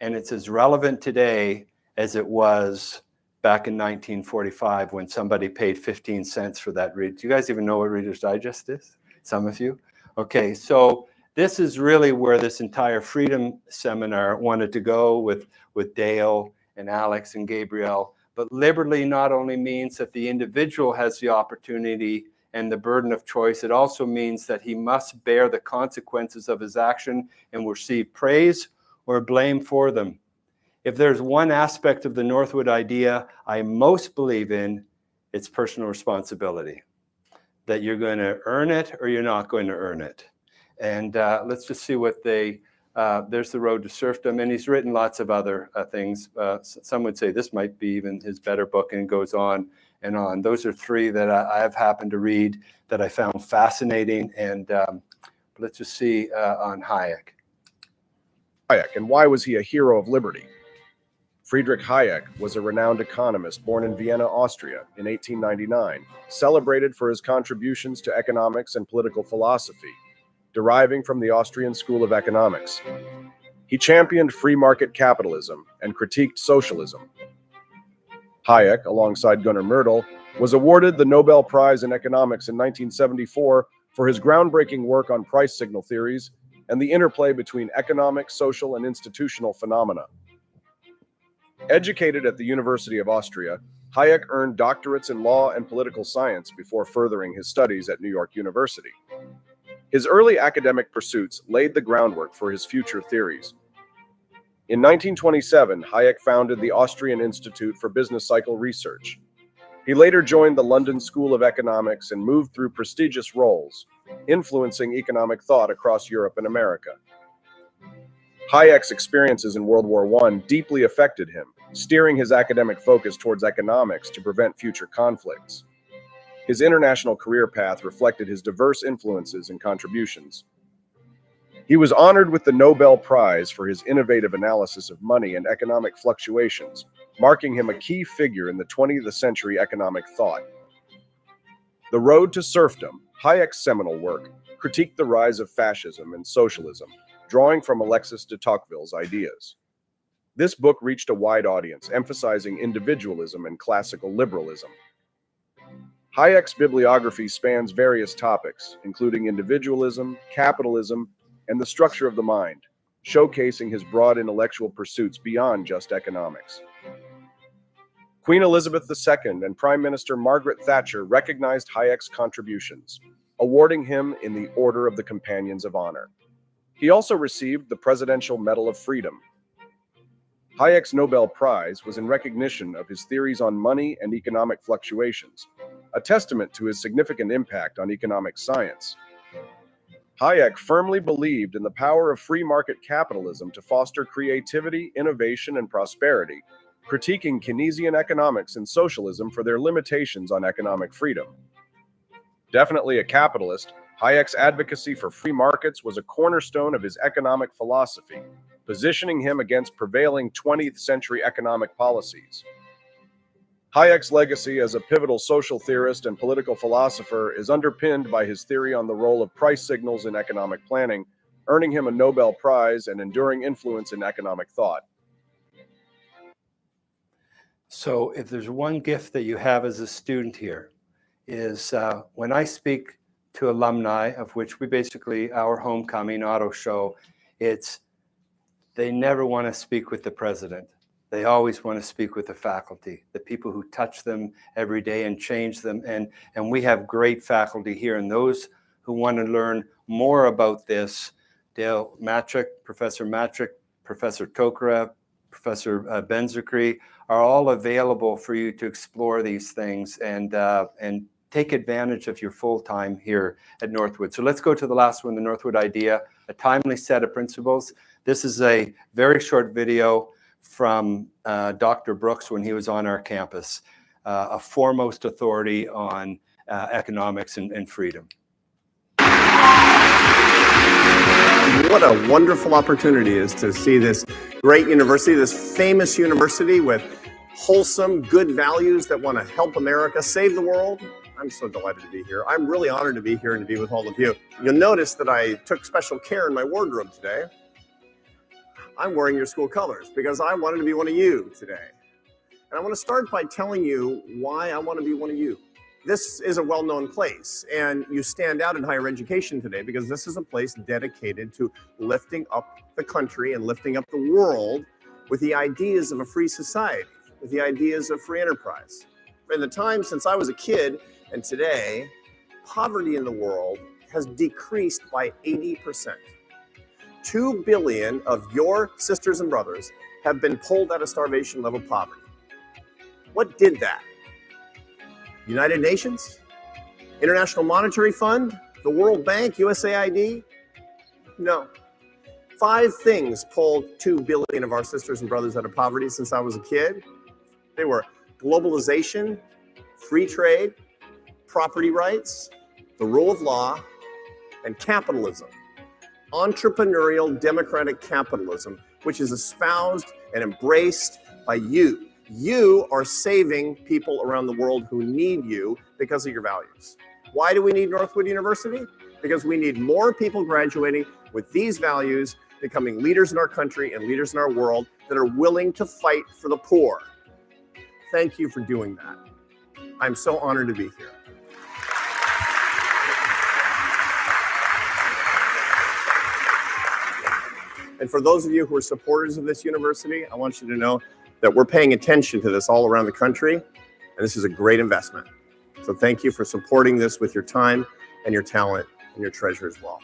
And it's as relevant today as it was back in 1945 when somebody paid 15 cents for that read. Do you guys even know what Reader's Digest is? Some of you? Okay, so this is really where this entire freedom seminar wanted to go with Dale and Alex and Gabrielle. But liberty not only means that the individual has the opportunity and the burden of choice, it also means that he must bear the consequences of his action and will receive praise or blame for them. If there's one aspect of the Northwood idea I most believe in, it's personal responsibility. That you're going to earn it or you're not going to earn it. And let's just see what there's The Road to Serfdom, and he's written lots of other things. Some would say this might be even his better book, and goes on and on. Those are three that I have happened to read that I found fascinating. And let's just see on Hayek. Hayek, and why was he a hero of liberty? Friedrich Hayek was a renowned economist born in Vienna, Austria in 1899, celebrated for his contributions to economics and political philosophy, deriving from the Austrian School of Economics. He championed free market capitalism and critiqued socialism. Hayek, alongside Gunnar Myrdal, was awarded the Nobel Prize in Economics in 1974 for his groundbreaking work on price signal theories and the interplay between economic, social, and institutional phenomena. Educated at the University of Austria, Hayek earned doctorates in law and political science before furthering his studies at New York University. His early academic pursuits laid the groundwork for his future theories. In 1927, Hayek founded the Austrian Institute for Business Cycle Research. He later joined the London School of Economics and moved through prestigious roles, influencing economic thought across Europe and America. Hayek's experiences in World War I deeply affected him, steering his academic focus towards economics to prevent future conflicts. His international career path reflected his diverse influences and contributions. He was honored with the Nobel Prize for his innovative analysis of money and economic fluctuations, marking him a key figure in the 20th century economic thought. The Road to Serfdom, Hayek's seminal work, critiqued the rise of fascism and socialism, drawing from Alexis de Tocqueville's ideas. This book reached a wide audience, emphasizing individualism and classical liberalism. Hayek's bibliography spans various topics, including individualism, capitalism, and the structure of the mind, showcasing his broad intellectual pursuits beyond just economics. Queen Elizabeth II and Prime Minister Margaret Thatcher recognized Hayek's contributions, awarding him in the Order of the Companions of Honor. He also received the Presidential Medal of Freedom. Hayek's Nobel Prize was in recognition of his theories on money and economic fluctuations, a testament to his significant impact on economic science. Hayek firmly believed in the power of free market capitalism to foster creativity, innovation, and prosperity, critiquing Keynesian economics and socialism for their limitations on economic freedom. Definitely a capitalist, Hayek's advocacy for free markets was a cornerstone of his economic philosophy, positioning him against prevailing 20th century economic policies. Hayek's legacy as a pivotal social theorist and political philosopher is underpinned by his theory on the role of price signals in economic planning, earning him a Nobel Prize and enduring influence in economic thought. So if there's one gift that you have as a student here, is when I speak to alumni, of which we basically, our homecoming auto show, they never want to speak with the president. They always want to speak with the faculty, the people who touch them every day and change them. And we have great faculty here. And those who want to learn more about this, Dale Matrick, Professor Tokarev, Professor Benzakri, are all available for you to explore these things and take advantage of your full time here at Northwood. So let's go to the last one, the Northwood Idea, a timely set of principles. This is a very short video from Dr. Brooks when he was on our campus, a foremost authority on economics and freedom. What a wonderful opportunity it is to see this great university, this famous university with wholesome, good values that want to help America save the world. I'm so delighted to be here. I'm really honored to be here and to be with all of you. You'll notice that I took special care in my wardrobe today. I'm wearing your school colors because I wanted to be one of you today. And I want to start by telling you why I want to be one of you. This is a well-known place, and you stand out in higher education today because this is a place dedicated to lifting up the country and lifting up the world with the ideas of a free society, with the ideas of free enterprise. In the time since I was a kid and today, poverty in the world has decreased by 80%. 2 billion of your sisters and brothers have been pulled out of starvation level poverty. What did that? United Nations? International Monetary Fund? The World Bank? USAID? No. 5 things pulled 2 billion of our sisters and brothers out of poverty since I was a kid. They were globalization, free trade, property rights, the rule of law, and capitalism. Entrepreneurial democratic capitalism, which is espoused and embraced by you. You are saving people around the world who need you because of your values. Why do we need Northwood University? Because we need more people graduating with these values, becoming leaders in our country and leaders in our world that are willing to fight for the poor. Thank you for doing that. I'm so honored to be here. And for those of you who are supporters of this university, I want you to know that we're paying attention to this all around the country, and this is a great investment. So thank you for supporting this with your time and your talent and your treasure as well.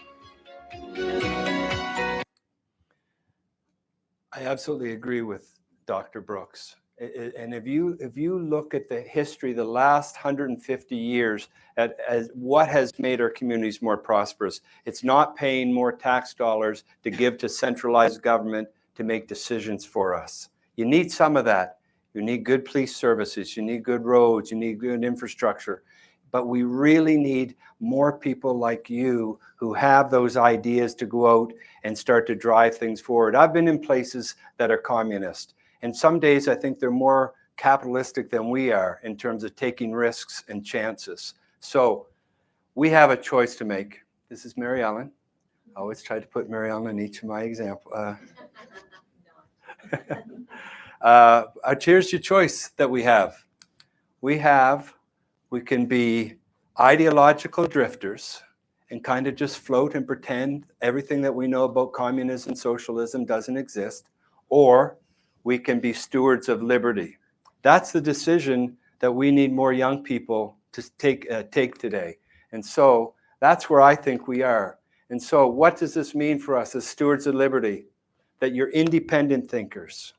I absolutely agree with Dr. Brooks. And if you look at the history, the last 150 years, as what has made our communities more prosperous, it's not paying more tax dollars to give to centralized government to make decisions for us. You need some of that. You need good police services, you need good roads, you need good infrastructure. But we really need more people like you who have those ideas to go out and start to drive things forward. I've been in places that are communist, and some days I think they're more capitalistic than we are in terms of taking risks and chances. So we have a choice to make. This is Mary Ellen. I always try to put Mary Ellen in each of my examples. Here's your choice that we have. We can be ideological drifters and kind of just float and pretend everything that we know about communism, socialism doesn't exist, or we can be stewards of liberty. That's the decision that we need more young people to take today. And so that's where I think we are. And so what does this mean for us as stewards of liberty? That you're independent thinkers.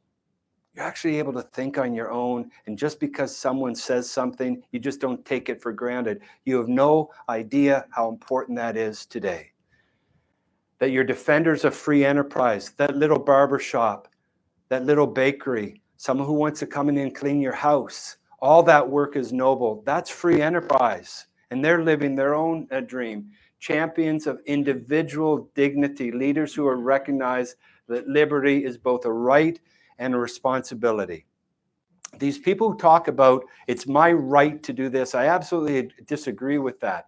You're actually able to think on your own, and just because someone says something, you just don't take it for granted. You have no idea how important that is today. That you're defenders of free enterprise, that little barber shop, that little bakery, someone who wants to come in and clean your house. All that work is noble. That's free enterprise, and they're living their own dream. Champions of individual dignity, leaders who are recognized that liberty is both a right and a responsibility. These people who talk about, it's my right to do this, I absolutely disagree with that.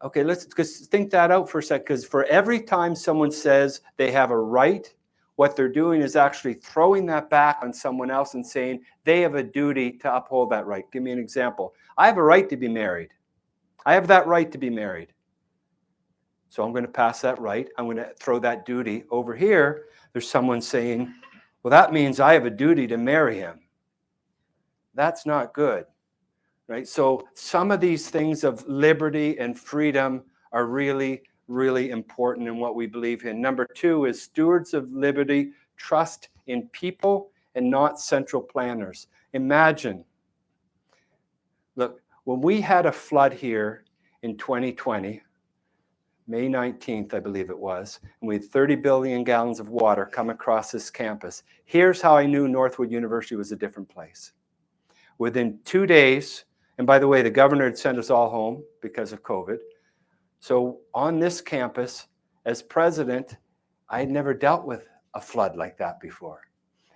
Okay, let's just think that out for a sec, because for every time someone says they have a right, what they're doing is actually throwing that back on someone else and saying they have a duty to uphold that right. Give me an example. I have a right to be married. I have that right to be married. So I'm going to pass that right. I'm going to throw that duty over here. There's someone saying, well, that means I have a duty to marry him. That's not good, right? So some of these things of liberty and freedom are really, really important in what we believe in. Number 2 is stewards of liberty, trust in people and not central planners. Imagine, look, when we had a flood here in 2020, May 19th, I believe it was, and we had 30 billion gallons of water come across this campus. Here's how I knew Northwood University was a different place. Within 2 days, and by the way, the governor had sent us all home because of COVID. So on this campus, as president, I had never dealt with a flood like that before.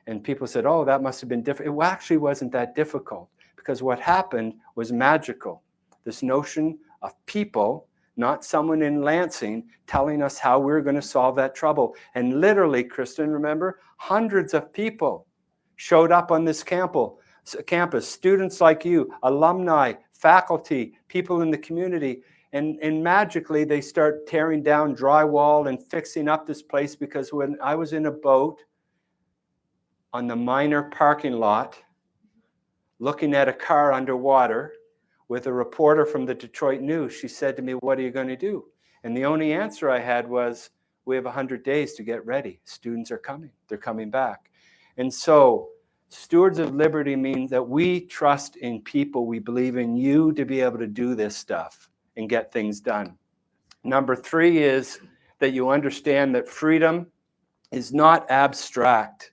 And people said, oh, that must have been different. It actually wasn't that difficult, because what happened was magical. This notion of people, not someone in Lansing, telling us how we're going to solve that trouble. And literally, Kristen, remember, hundreds of people showed up on this campus, students like you, alumni, faculty, people in the community. And magically, they start tearing down drywall and fixing up this place, because when I was in a boat on the minor parking lot, looking at a car underwater with a reporter from the Detroit News, she said to me, what are you going to do? And the only answer I had was, we have 100 days to get ready. Students are coming. They're coming back. And so stewards of liberty means that we trust in people. We believe in you to be able to do this stuff and get things done. Number 3 is that you understand that freedom is not abstract,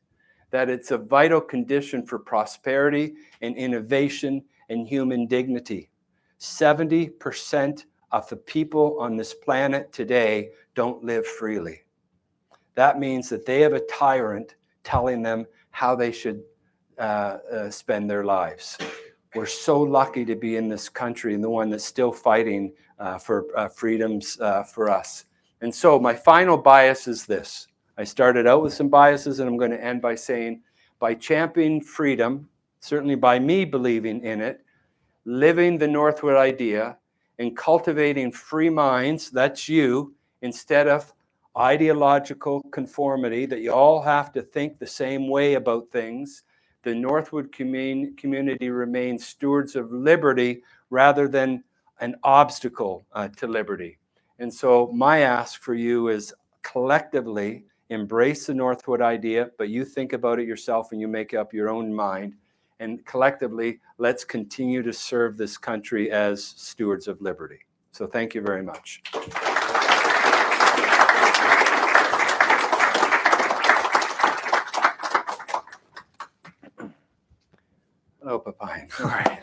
that it's a vital condition for prosperity and innovation and human dignity. 70% of the people on this planet today don't live freely. That means that they have a tyrant telling them how they should spend their lives. We're so lucky to be in this country, and the one that's still fighting for freedoms for us. And so my final bias is this. I started out with some biases, and I'm going to end by saying, by championing freedom, certainly by me believing in it, living the Northwood idea, and cultivating free minds, that's you, instead of ideological conformity, that you all have to think the same way about things, the Northwood community remains stewards of liberty rather than an obstacle to liberty. And so my ask for you is collectively embrace the Northwood idea, but you think about it yourself and you make up your own mind. And collectively, let's continue to serve this country as stewards of liberty. So thank you very much. Hello, Papine. All right.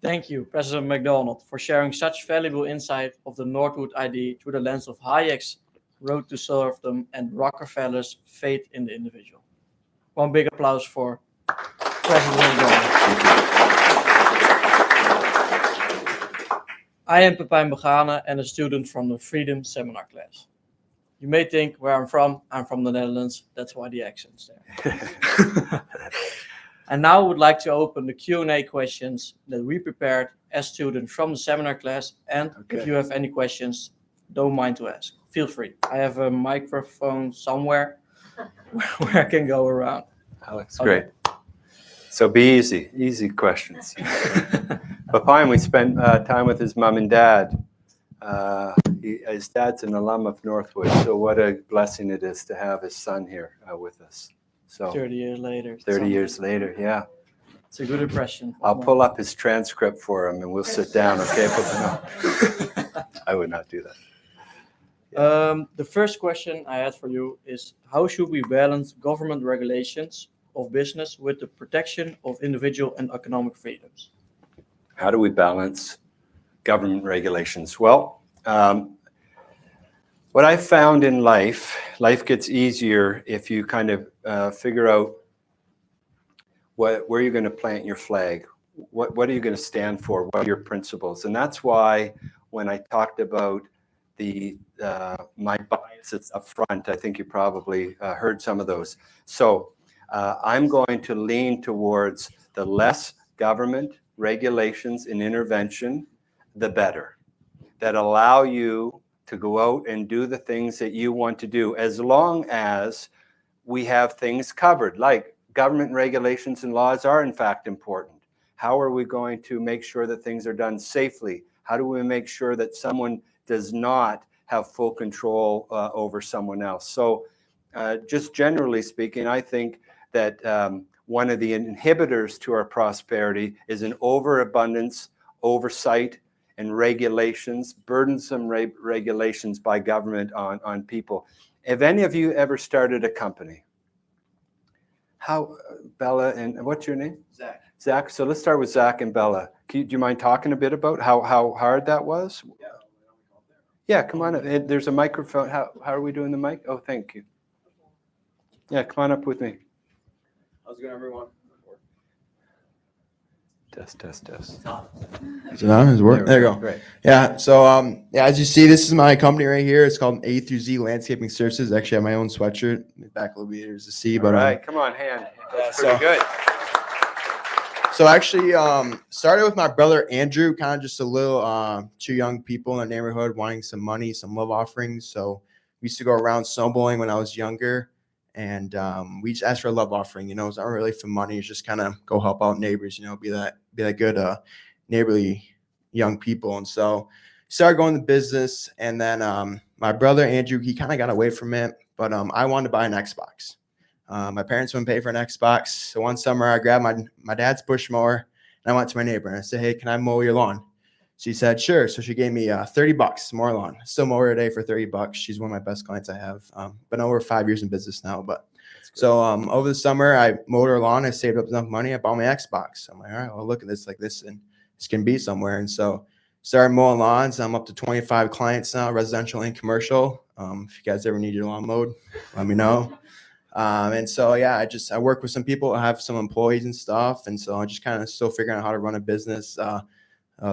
Thank you, President MacDonald, for sharing such valuable insight of the Northwood idea through the lens of Hayek's Road to Serfdom and Rockefeller's Faith in the Individual. One big applause for President MacDonald. I am Pepijn Begane and a student from the Freedom Seminar class. You may think where I'm from the Netherlands. That's why the accent's there. And now I would like to open the Q&A questions that we prepared as students from the seminar class. And if you have any questions, don't mind to ask. Feel free. I have a microphone somewhere where I can go around. Alex, great. So be easy questions. Papine, we spent time with his mom and dad. His dad's an alum of Northwood, so what a blessing it is to have his son here with us. So 30 years later. 30 years later, yeah. It's a good impression. I'll pull up his transcript for him and we'll sit down, okay? No, I would not do that. The first question I had for you is, how should we balance government regulations of business with the protection of individual and economic freedoms? How do we balance government regulations? Well, what I found in life gets easier if you kind of figure out where you're going to plant your flag. What are you going to stand for? What are your principles? And that's why when I talked about my biases up front, I think you probably heard some of those. So I'm going to lean towards the less government regulations and intervention, the better, that allow you to go out and do the things that you want to do, as long as we have things covered, like government regulations and laws are in fact important. How are we going to make sure that things are done safely? How do we make sure that someone does not have full control over someone else? So just generally speaking, I think that one of the inhibitors to our prosperity is an overabundance, oversight, and regulations, burdensome regulations by government on people. Have any of you ever started a company? How, Bella, and what's your name? Zach. Zach, so let's start with Zach and Bella. Do you mind talking a bit about how hard that was? Yeah. Yeah, come on. There's a microphone. How are we doing the mic? Oh, thank you. Yeah, come on up with me. How's it going, everyone? Test. Is it on? Is it work? There you go. Great. Yeah. So, yeah, as you see, this is my company right here. It's called A through Z Landscaping Services. Actually, I have my own sweatshirt. Back a little bit, there's a C. All But right, come on, hand. That's so- pretty good. So actually, started with my brother Andrew. Kind of just a little two young people in the neighborhood wanting some money, some love offerings. So we used to go around snowballing when I was younger. And we just asked for a love offering, you know. It's not really for money. It's just kind of go help out neighbors, you know, be that good neighborly young people. And so started going to business. And then my brother Andrew, he kind of got away from it, but I wanted to buy an Xbox. My parents wouldn't pay for an Xbox. So one summer I grabbed my dad's push mower and I went to my neighbor and I said, hey, can I mow your lawn? She said, sure. So she gave me $30 to mow her lawn. Still mow her today for $30. She's one of my best clients I have. Been over 5 years in business now. But so over the summer, I mowed her lawn. I saved up enough money. I bought my Xbox. I'm like, all right, well, look at this like this. And this can be somewhere. And so started mowing lawns. I'm up to 25 clients now, residential and commercial. If you guys ever need your lawn mowed, let me know. And so, yeah, I work with some people. I have some employees and stuff. And so I just kind of still figuring out how to run a business.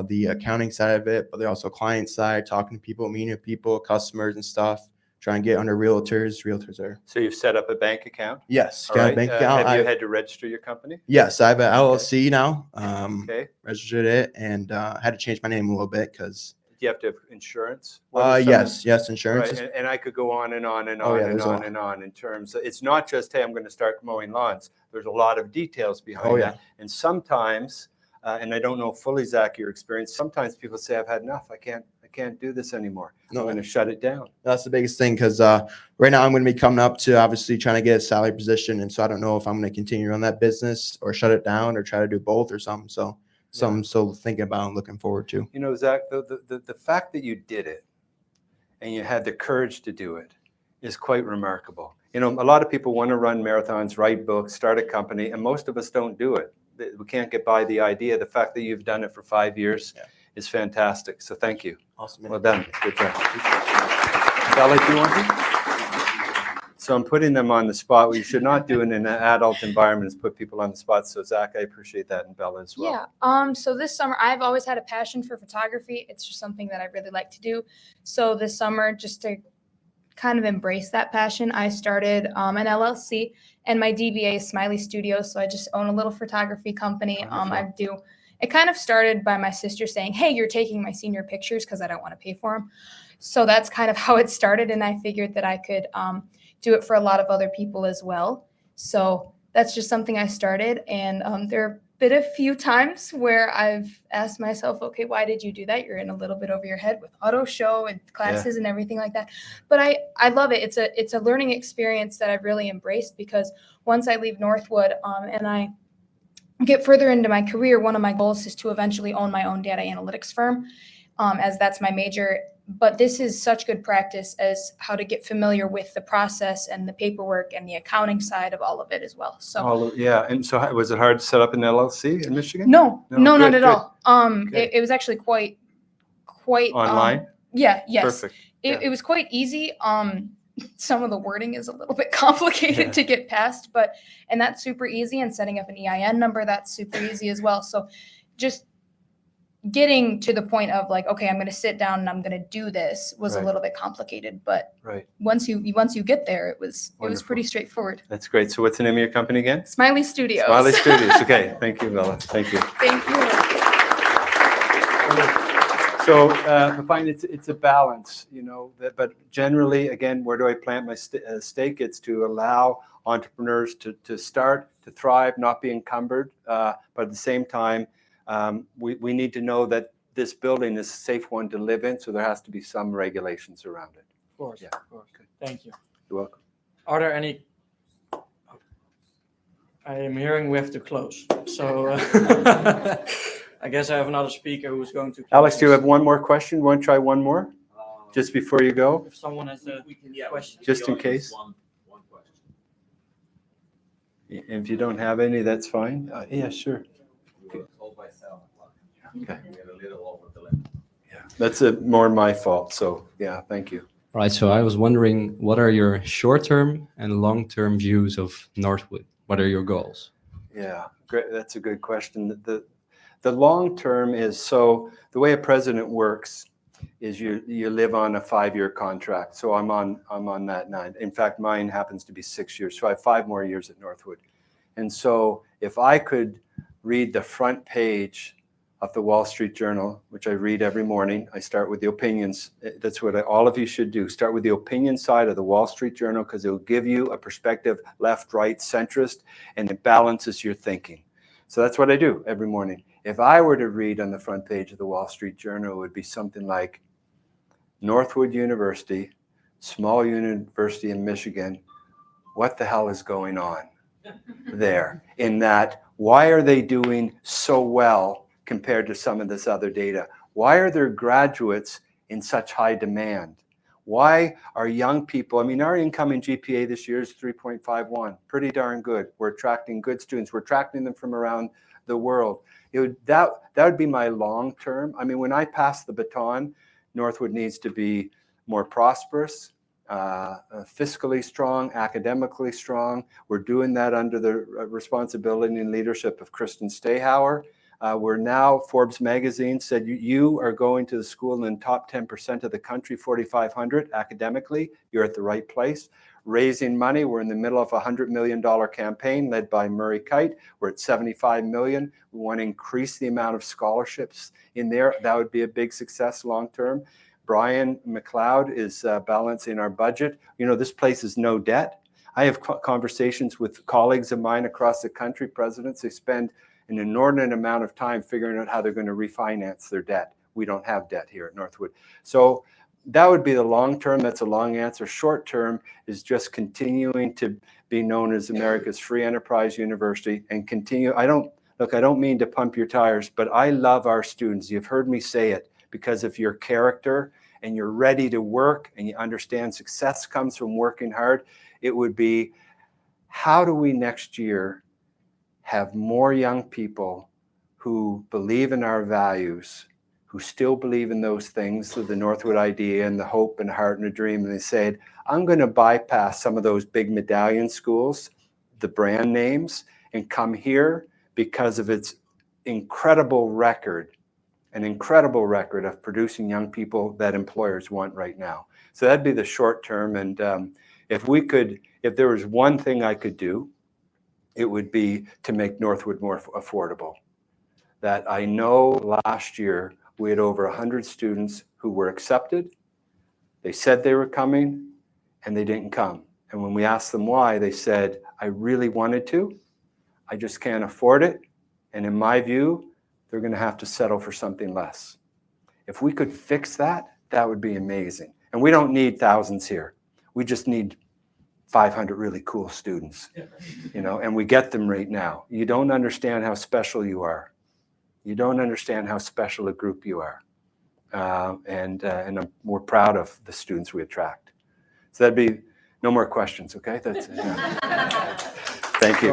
The accounting side of it, but they're also client side, talking to people, meeting with people, customers and stuff, trying to get under realtors. Realtors are. So you've set up a bank account? Yes. All Got right. a bank account. Have you had to register your company? Yes. I have an LLC now. Okay. Registered it and had to change my name a little bit because. Do you have to have insurance? Yes. Insurance. Right. And I could go on and on and Oh, on yeah, and there's a on lot. and on in terms of, it's not just, hey, I'm going to start mowing lawns. There's a lot of details behind Oh, yeah. that. And sometimes, and I don't know fully, Zach, your experience, sometimes people say, I've had enough. I can't do this anymore. No. I'm going to shut it down. That's the biggest thing because right now I'm going to be coming up to obviously trying to get a salary position. And so I don't know if I'm going to continue to run that business or shut it down or try to do both or something. So something still thinking about and looking forward to. You know, Zach, the fact that you did it and you had the courage to do it is quite remarkable. You know, a lot of people want to run marathons, write books, start a company, and most of us don't do it. We can't get by the idea. The fact that you've done it for 5 years is fantastic. So thank you. Awesome. Well done. Good job. Bella, do you want to? So I'm putting them on the spot. What you should not do in an adult environment is put people on the spot. So Zach, I appreciate that, and Bella as well. Yeah. So this summer, I've always had a passion for photography. It's just something that I really like to do. So this summer, just to kind of embrace that passion, I started an LLC, and my DBA is Smiley Studios. So I just own a little photography company. It kind of started by my sister saying, hey, you're taking my senior pictures because I don't want to pay for them. So that's kind of how it started. And I figured that I could do it for a lot of other people as well. So that's just something I started. And there have been a few times where I've asked myself, okay, why did you do that? You're in a little bit over your head with auto show and classes and everything like that. But I love it. It's a learning experience that I've really embraced, because once I leave Northwood and I get further into my career, one of my goals is to eventually own my own data analytics firm, as that's my major. But this is such good practice as how to get familiar with the process and the paperwork and the accounting side of all of it as well. So And so was it hard to set up an LLC in Michigan? No, Good, not at good. all. Good. It was actually quite Online? Yes. Perfect. It was quite easy. Some of the wording is a little bit complicated to get past, and that's super easy. And setting up an EIN number, that's super easy as well. So just getting to the point of like, okay, I'm going to sit down and I'm going to do this was a little bit complicated, but once you get there, it was pretty straightforward. That's great. So what's the name of your company again? Smiley Studios. Smiley Studios. Okay. Thank you, Bella. Thank you. Thank you. So I find it's a balance, you know, but generally, again, where do I plant my stake? It's to allow entrepreneurs to start, to thrive, not be encumbered. But at the same time, we need to know that this building is a safe one to live in. So there has to be some regulations around it. Of course. Yeah. Of course. Thank you. You're welcome. Are there any? I am hearing we have to close. So I guess I have another speaker who's going to. Alex, do you have one more question? Want to try one more? Just before you go? If someone has a question. Just in case. One question. If you don't have any, that's fine. Yeah, sure. We were told by 7 o'clock. Okay. We're a little over the limit. Yeah, that's more my fault. So yeah, thank you. Right. So I was wondering, what are your short-term and long-term views of Northwood? What are your goals? Yeah, great. That's a good question. The long term is, so the way a president works is you live on a 5-year contract. So I'm on that 9. In fact, mine happens to be 6 years. So I have 5 more years at Northwood. And so if I could read the front page of the Wall Street Journal, which I read every morning, I start with the opinions. That's what all of you should do. Start with the opinion side of the Wall Street Journal, because it will give you a perspective, left, right, centrist, and it balances your thinking. So that's what I do every morning. If I were to read on the front page of the Wall Street Journal, it would be something like Northwood University, small university in Michigan. What the hell is going on there? In that, why are they doing so well compared to some of this other data? Why are their graduates in such high demand? Why are young people, I mean, our incoming GPA this year is 3.51, pretty darn good. We're attracting good students. We're attracting them from around the world. That would be my long term. I mean, when I pass the baton, Northwood needs to be more prosperous, fiscally strong, academically strong. We're doing that under the responsibility and leadership of Kristen Stahauer. We're now, Forbes magazine said you are going to the school in the top 10% of the country, 4,500 academically. You're at the right place. Raising money, we're in the middle of a $100 million campaign led by Murray Kite. We're at 75 million. We want to increase the amount of scholarships in there. That would be a big success long term. Brian McLeod is balancing our budget. You know, this place is no debt. I have conversations with colleagues of mine across the country, presidents. They spend an inordinate amount of time figuring out how they're going to refinance their debt. We don't have debt here at Northwood. So that would be the long term. That's a long answer. Short term is just continuing to be known as America's free enterprise university and continue. I don't mean to pump your tires, but I love our students. You've heard me say it because of your character and you're ready to work and you understand success comes from working hard. It would be, how do we next year have more young people who believe in our values, who still believe in those things, so the Northwood Idea and the hope and heart and a dream, and they said, I'm going to bypass some of those big medallion schools, the brand names, and come here because of its incredible record, an incredible record of producing young people that employers want right now. So that'd be the short term. And if there was one thing I could do, it would be to make Northwood more affordable. That I know last year we had over 100 students who were accepted. They said they were coming and they didn't come. And when we asked them why, they said, I really wanted to, I just can't afford it. And in my view, they're going to have to settle for something less. If we could fix that, that would be amazing. And we don't need thousands here. We just need 500 really cool students, you know, and we get them right now. You don't understand how special you are. You don't understand how special a group you are. And we're proud of the students we attract. So that'd be no more questions, okay? That's it. Yeah. Thank you.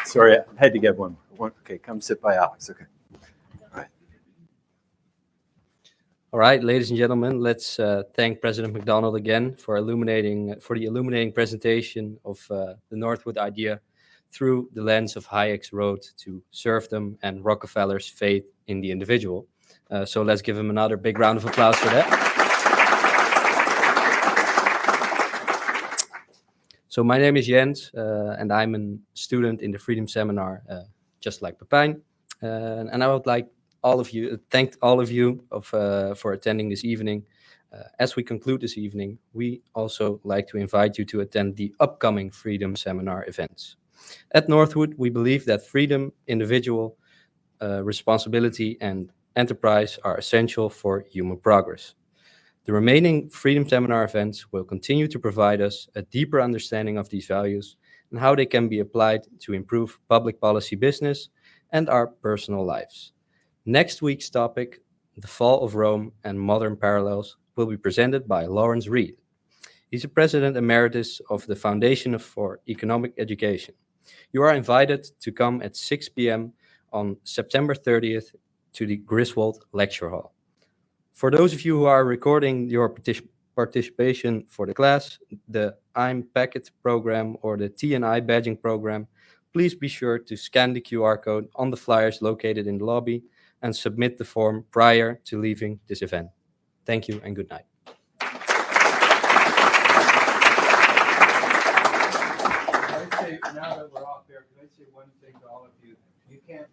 Sorry, I had to get one. Okay, come sit by Alex, okay. All right, ladies and gentlemen, let's thank President MacDonald again for the illuminating presentation of the Northwood Idea through the lens of Hayek's road to serfdom and Rockefeller's faith in the individual. So let's give him another big round of applause for that. So my name is Jens, and I'm a student in the Freedom Seminar, just like Pepijn. And I would like thank all of you for attending this evening. As we conclude this evening, we also like to invite you to attend the upcoming Freedom Seminar events. At Northwood, we believe that freedom, individual responsibility, and enterprise are essential for human progress. The remaining Freedom Seminar events will continue to provide us a deeper understanding of these values and how they can be applied to improve public policy business and our personal lives. Next week's topic, the fall of Rome and modern parallels, will be presented by Lawrence Reed. He's a president emeritus of the Foundation for Economic Education. You are invited to come at 6 p.m. on September 30th to the Griswold Lecture Hall. For those of you who are recording your participation for the class, the I'm Packet program, or the T&I badging program, please be sure to scan the QR code on the flyers located in the lobby and submit the form prior to leaving this event. Thank you and good night. Now that we're off there, can I say one thing to all of you? You can't